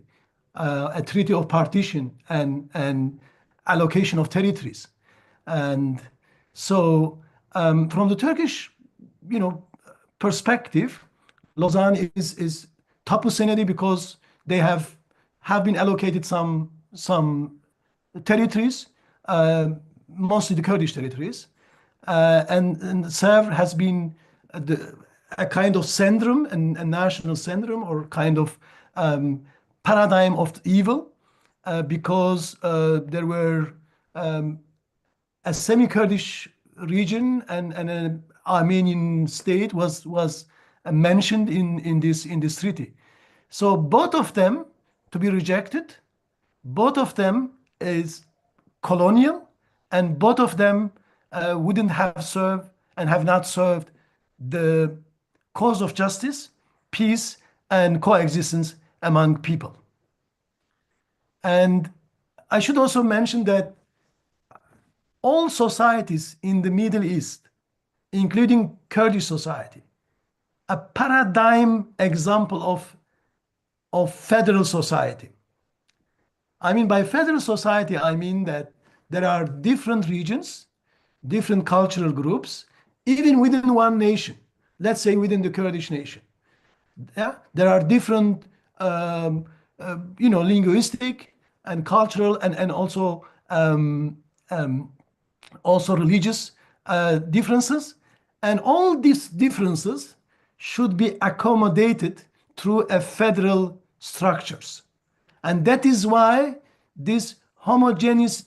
a treaty of partition and allocation of territories. And so, from the Turkish, perspective, Lausanne is tapu senedi because they have been allocated some territories, mostly the Kurdish territories, and served has been a kind of syndrome, a national syndrome, or kind of paradigm of evil, because there were a semi-Kurdish region and an Armenian state was mentioned in this treaty. So both of them to be rejected, both of them is colonial, and both of them wouldn't have served and have not served the cause of justice, peace, and coexistence among people. And I should also mention that all societies in the Middle East, including Kurdish society, a paradigm example of federal society. I mean, by federal society, I mean that there are different regions, different cultural groups, even within one nation. Let's say within the Kurdish nation. Yeah, there are different, linguistic and cultural and also religious differences, and all these differences should be accommodated through a federal structures. And that is why this homogeneous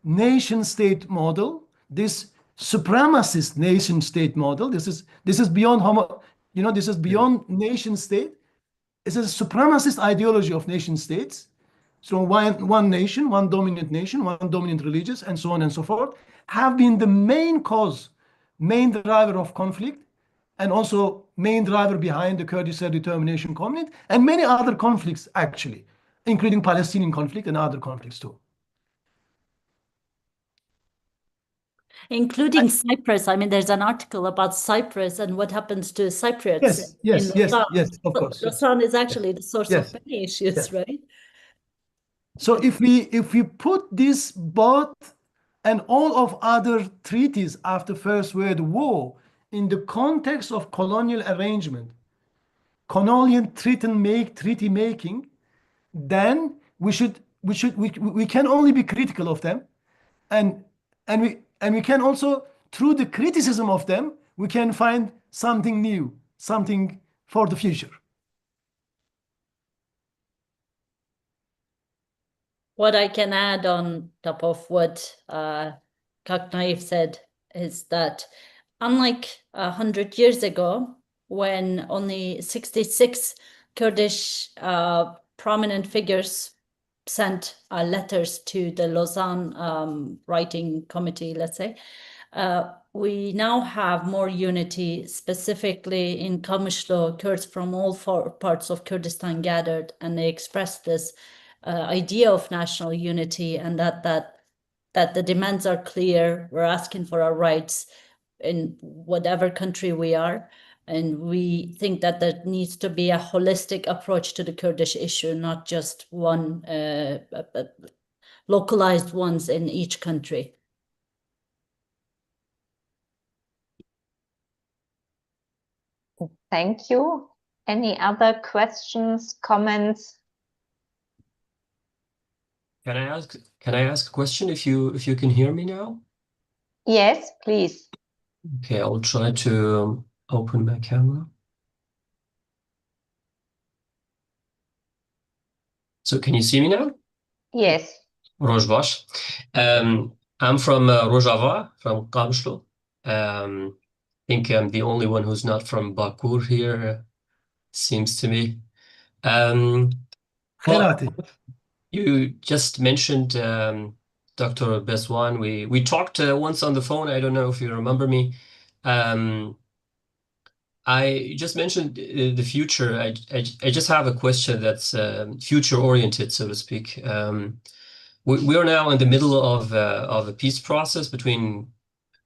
nation state model, this supremacist nation state model, this is beyond this is beyond nation state. It's a supremacist ideology of nation states. So one nation, one dominant nation, one dominant religious, and so on and so forth, have been the main cause, main driver of conflict, and also main driver behind the Kurdish self-determination conflict, and many other conflicts actually, including Palestinian conflict and other conflicts too. Including Cyprus. I mean, there's an article about Cyprus and what happens to Cypriots. Yes, of course. Lausanne is actually the source of many issues, right? So if we put this both and all of other treaties after First World War in the context of colonial arrangement, colonial treaty making, then we can only be critical of them, and we can also, through the criticism of them, we can find something new, something for the future. What I can add on top of what Kak Naif said is that unlike 100 years ago, when only 66 Kurdish prominent figures sent letters to the Lausanne writing committee, let's say, we now have more unity, specifically in Kamishlo. Kurds from all four parts of Kurdistan gathered, and they expressed this idea of national unity, and that the demands are clear. We're asking for our rights in whatever country we are, and we think that there needs to be a holistic approach to the Kurdish issue, not just one localized ones in each country. Thank you. Any other questions, comments? Can I ask a question if you can hear me now? Yes, please. Okay, I'll try to open my camera. So can you see me now? Yes. Rojbash. I'm from Rojava, from Kamshlo. I think I'm the only one who's not from Bakur here, seems to me. Well, Kherati. you just mentioned Dr. Bezwan. We talked once on the phone. I don't know if you remember me. I just mentioned the future. I just have a question that's future oriented, so to speak. We are now in the middle of a peace process between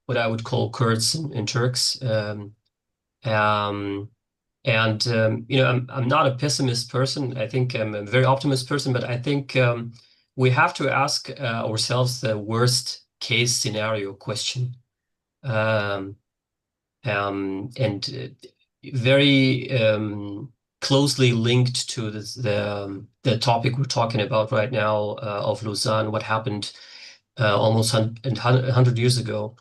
what I would call Kurds and Turks. Um, I'm not a pessimist person. I think I'm a very optimist person, but I think we have to ask ourselves the worst case scenario question. And very closely linked to the topic we're talking about right now of Lausanne, what happened almost 100 years ago.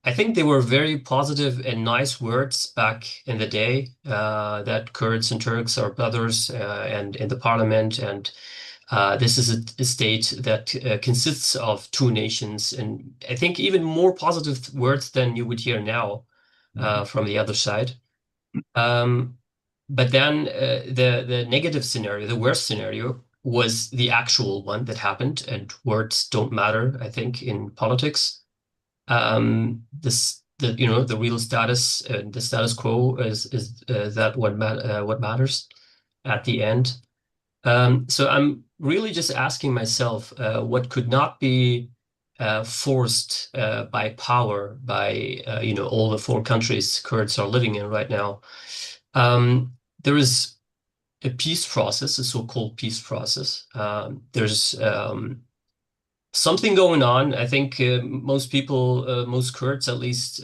I think they were very positive and nice words back in the day that Kurds and Turks are brothers and in the parliament, and this is a state that consists of two nations, and I think even more positive words than you would hear now from the other side. But then the negative scenario, the worst scenario, was the actual one that happened, and words don't matter, I think, in politics. The real status, the status quo is that what matters at the end. So I'm really just asking myself, what could not be forced by power by all the four countries Kurds are living in right now. There is a peace process, a so-called peace process. There's something going on. I think most people, most Kurds at least,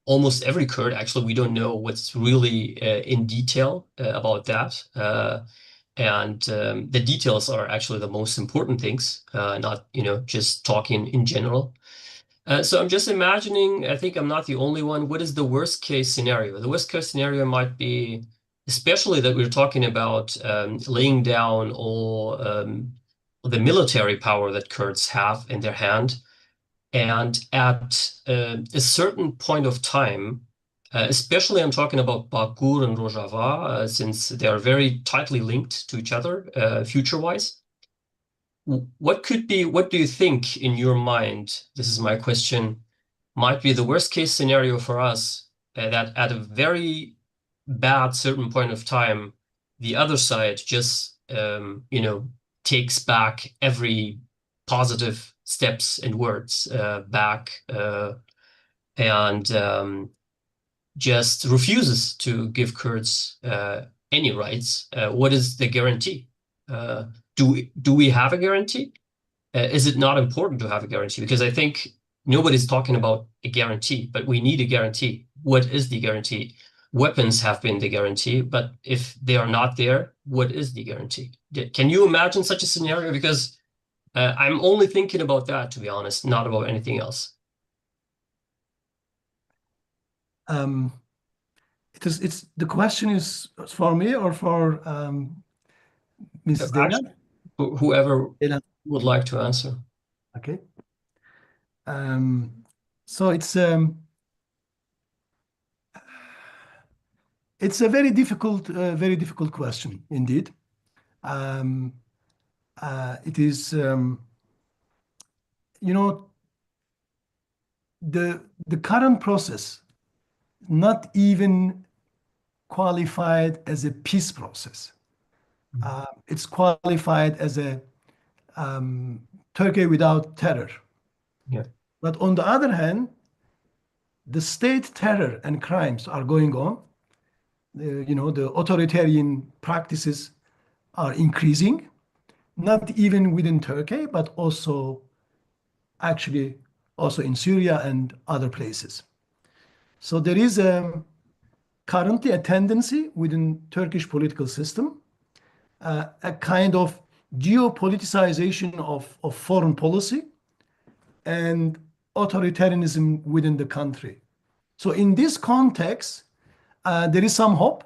almost every Kurd, actually, we don't know what's really in detail about that. And the details are actually the most important things, not, just talking in general. So I'm just imagining, I think I'm not the only one. What is the worst case scenario? The worst case scenario might be, especially that we're talking about laying down all the military power that Kurds have in their hand. And at a certain point of time, especially I'm talking about Bakur and Rojava, since they are very tightly linked to each other future-wise. What do you think in your mind, this is my question, might be the worst case scenario for us that at a very bad certain point of time, the other side just, takes back every positive steps and words back and just refuses to give Kurds any rights. What is the guarantee? Do we have a guarantee? Is it not important to have a guarantee? Because I think nobody's talking about a guarantee, but we need a guarantee. What is the guarantee? Weapons have been the guarantee, but if they are not there, what is the guarantee? Can you imagine such a scenario? Because I'm only thinking about that, to be honest, not about anything else. It's the question is for me or for Mrs. Ceylan? Whoever Ceylan. would like to answer. Okay. So it's a very difficult question indeed. It is, the current process not even qualified as a peace process. It's qualified as a Turkey without terror. Yeah. But on the other hand, the state terror and crimes are going on. The authoritarian practices are increasing, not even within Turkey, but also in Syria and other places. So there is currently a tendency within Turkish political system, a kind of geopoliticization of foreign policy and authoritarianism within the country. So in this context, there is some hope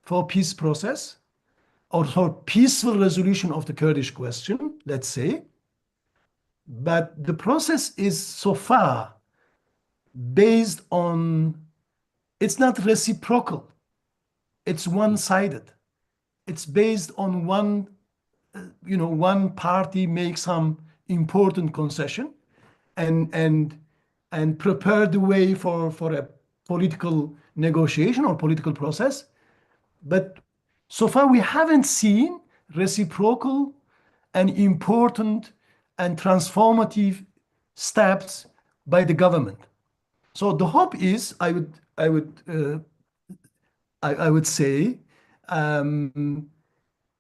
for peace process or for peaceful resolution of the Kurdish question, let's say. But the process is so far based on, it's not reciprocal. It's one-sided. It's based on one party makes some important concession and prepare the way for a political negotiation or political process. But so far we haven't seen reciprocal and important and transformative steps by the government. So the hope is, I would say,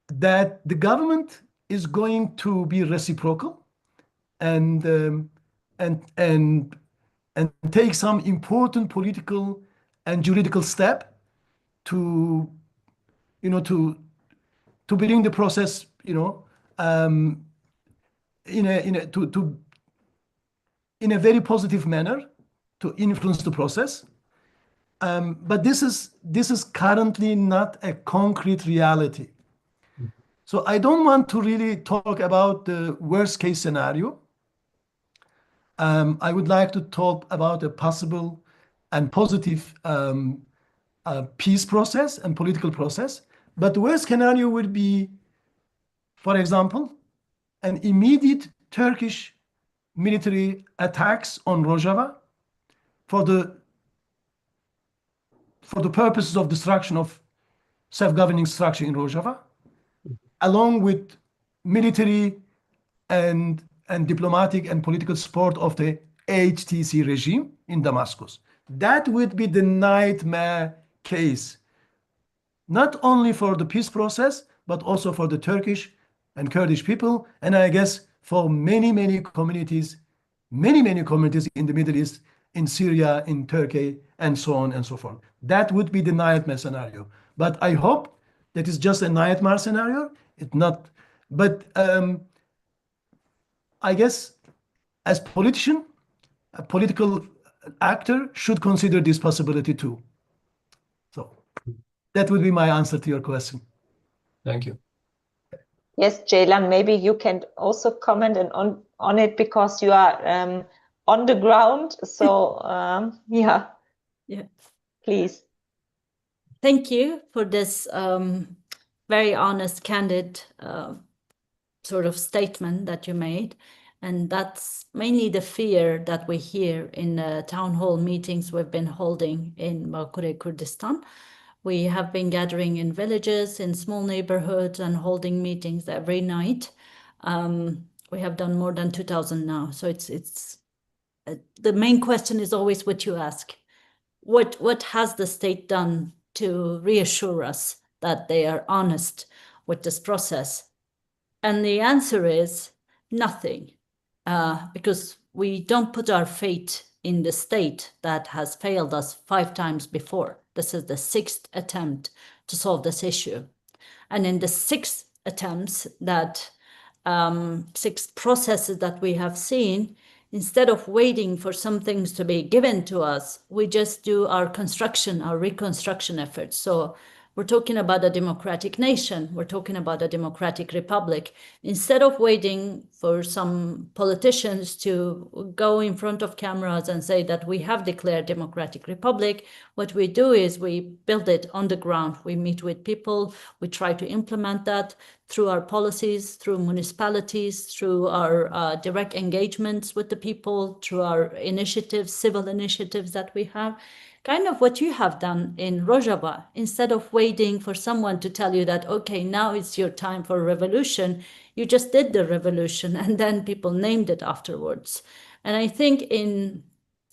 that the government is going to be reciprocal and take some important political and juridical step to bring the process in a very positive manner to influence the process. But this is currently not a concrete reality. So I don't want to really talk about the worst case scenario. I would like to talk about a possible and positive peace process and political process. But the worst scenario would be, for example, an immediate Turkish military attacks on Rojava for the purposes of destruction of self-governing structure in Rojava, along with military and diplomatic and political support of the HTC regime in Damascus. That would be the nightmare case, not only for the peace process, but also for the Turkish and Kurdish people, and I guess for many communities in the Middle East, in Syria, in Turkey, and so on and so forth. That would be the nightmare scenario. But I hope that is just a nightmare scenario. It's not. But I guess as politician, a political actor should consider this possibility too. So that would be my answer to your question. Thank you. Yes, Ceylan, maybe you can also comment on it because you are on the ground. So yeah, please. Thank you for this very honest, candid sort of statement that you made. And that's mainly the fear that we hear in the town hall meetings we've been holding in Bakure, Kurdistan. We have been gathering in villages, in small neighborhoods, and holding meetings every night. We have done more than 2,000 now. So it's the main question is always what you ask. What has the state done to reassure us that they are honest with this process? And the answer is nothing, because we don't put our faith in the state that has failed us 5 times before. This is the 6th attempt to solve this issue. And in the 6 attempts that 6 processes that we have seen, instead of waiting for some things to be given to us, we just do our reconstruction efforts. So we're talking about a democratic nation. We're talking about a democratic republic. Instead of waiting for some politicians to go in front of cameras and say that we have declared democratic republic, what we do is we build it on the ground. We meet with people. We try to implement that through our policies, through municipalities, through our direct engagements with the people, through our initiatives, civil initiatives that we have. Kind of what you have done in Rojava. Instead of waiting for someone to tell you that, okay, now it's your time for a revolution, you just did the revolution and then people named it afterwards. And I think in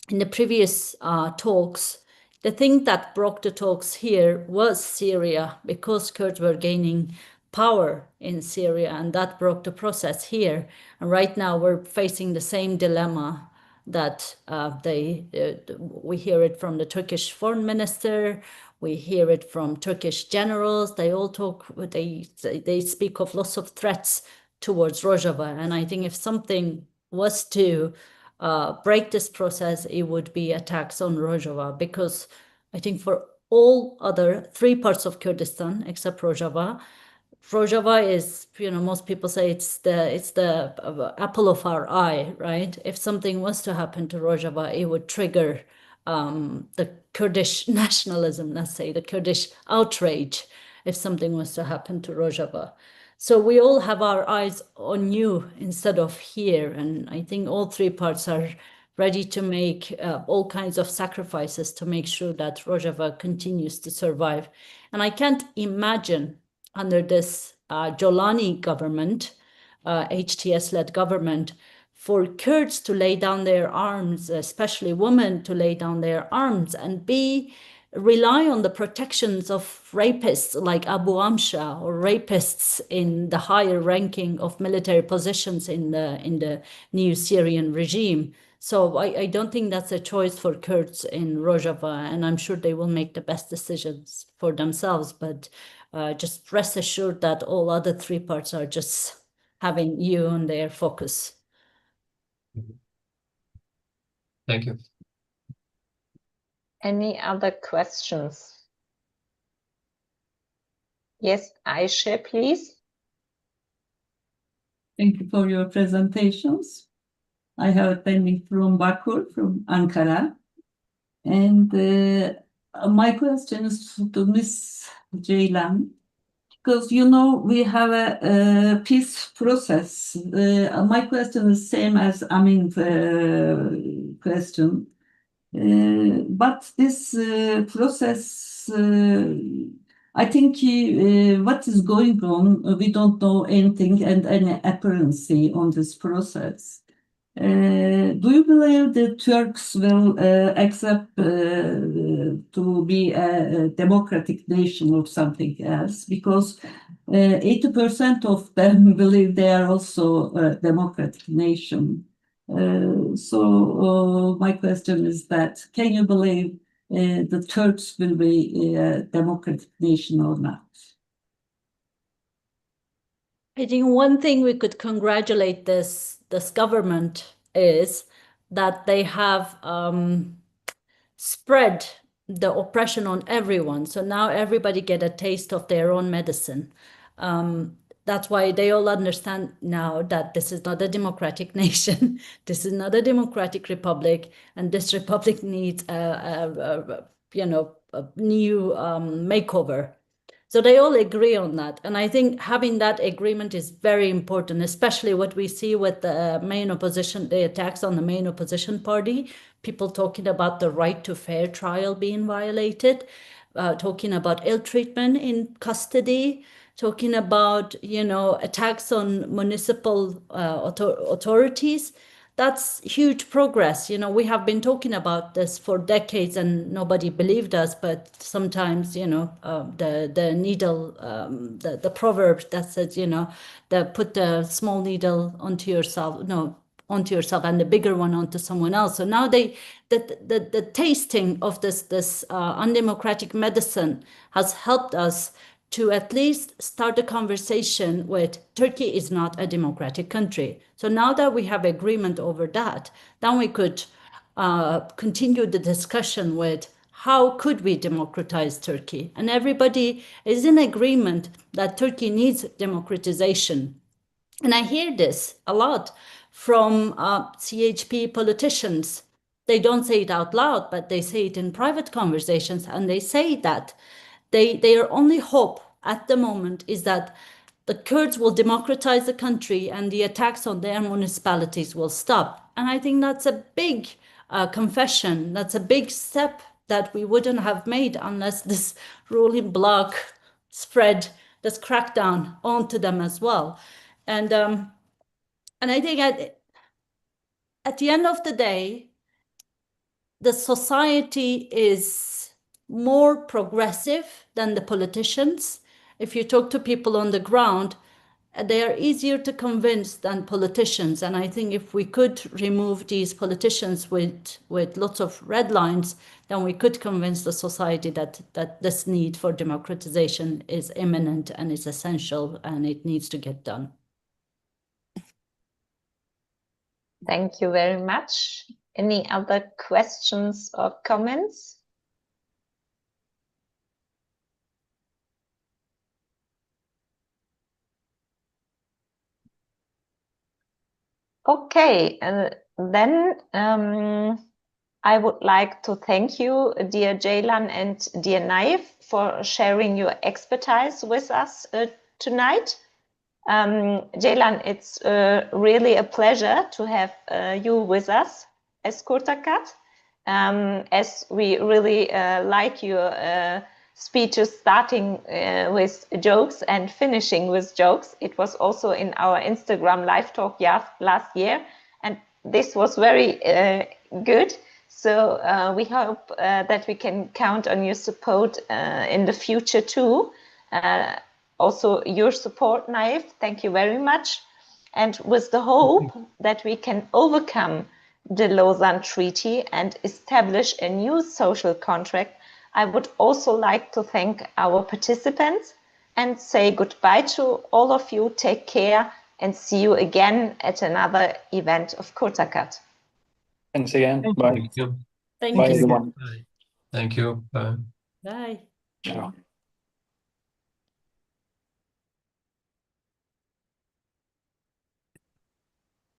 the previous talks, the thing that broke the talks here was Syria, because Kurds were gaining power in Syria, and that broke the process here. And right now we're facing the same dilemma that we hear it from the Turkish foreign minister, we hear it from Turkish generals. They all they speak of lots of threats towards Rojava. And I think if something was to break this process, it would be attacks on Rojava, because I think for all other 3 parts of Kurdistan except Rojava is, most people say it's the apple of our eye, right? If something was to happen to Rojava, it would trigger the Kurdish nationalism, let's say, the Kurdish outrage, if something was to happen to Rojava. So we all have our eyes on you instead of here. And I think all 3 parts are ready to make all kinds of sacrifices to make sure that Rojava continues to survive. And I can't imagine under this Jolani government, HTS-led government, for Kurds to lay down their arms, especially women to lay down their arms and rely on the protections of rapists like Abu Amsha, or rapists in the higher ranking of military positions in the new Syrian regime. So I don't think that's a choice for Kurds in Rojava, and I'm sure they will make the best decisions for themselves. But just rest assured that all other 3 parts are just having you on their focus. Thank you. Any other questions? Yes, Aisha, please. Thank you for your presentations. I have attended from Bakur, from Ankara. And my question is to Ms. Ceylan, because we have a peace process. My question is same as Amin's question. But this process, I think what is going on, we don't know anything and any appearance on this process. Do you believe the Turks will accept to be a democratic nation or something else? Because 80% of them believe they are also a democratic nation. So my question is that, can you believe the Turks will be a democratic nation or not? I think one thing we could congratulate this government is that they have spread the oppression on everyone. So now everybody get a taste of their own medicine. That's why they all understand now that this is not a democratic nation. This is not a democratic republic, and this republic needs a new makeover. So they all agree on that. And I think having that agreement is very important, especially what we see with the main opposition, the attacks on the main opposition party, people talking about the right to fair trial being violated, talking about ill treatment in custody, talking about, attacks on municipal authorities. That's huge progress. We have been talking about this for decades and nobody believed us, but sometimes, the needle, the proverb that says, put the small needle onto yourself and the bigger one onto someone else. So now the tasting of this undemocratic medicine has helped us to at least start a conversation with Turkey is not a democratic country. So now that we have agreement over that, then we could continue the discussion with how could we democratize Turkey? And everybody is in agreement that Turkey needs democratization. And I hear this a lot from CHP politicians. They don't say it out loud, but they say it in private conversations, and they say that their only hope at the moment is that the Kurds will democratize the country and the attacks on their municipalities will stop. And I think that's a big confession. That's a big step that we wouldn't have made unless this ruling bloc spread this crackdown onto them as well. And I think at the end of the day, the society is more progressive than the politicians. If you talk to people on the ground, they are easier to convince than politicians. And I think if we could remove these politicians with lots of red lines, then we could convince the society that this need for democratization is imminent and is essential and it needs to get done. Thank you very much. Any other questions or comments? Okay, then I would like to thank you, dear Ceylan and dear Naif, for sharing your expertise with us tonight. Ceylan, it's really a pleasure to have you with us as Kurtakat, as we really like your speeches starting with jokes and finishing with jokes. It was also in our Instagram live talk last year, and this was very good. So we hope that we can count on your support in the future too. Also your support, Naif. Thank you very much. And with the hope that we can overcome the Lausanne Treaty and establish a new social contract, I would also like to thank our participants and say goodbye to all of you. Take care and see you again at another event of Kurtakat. Thanks again. Bye. Thank you. Thank Bye, you. everyone. Bye. Thank you. Bye. Bye. Ciao.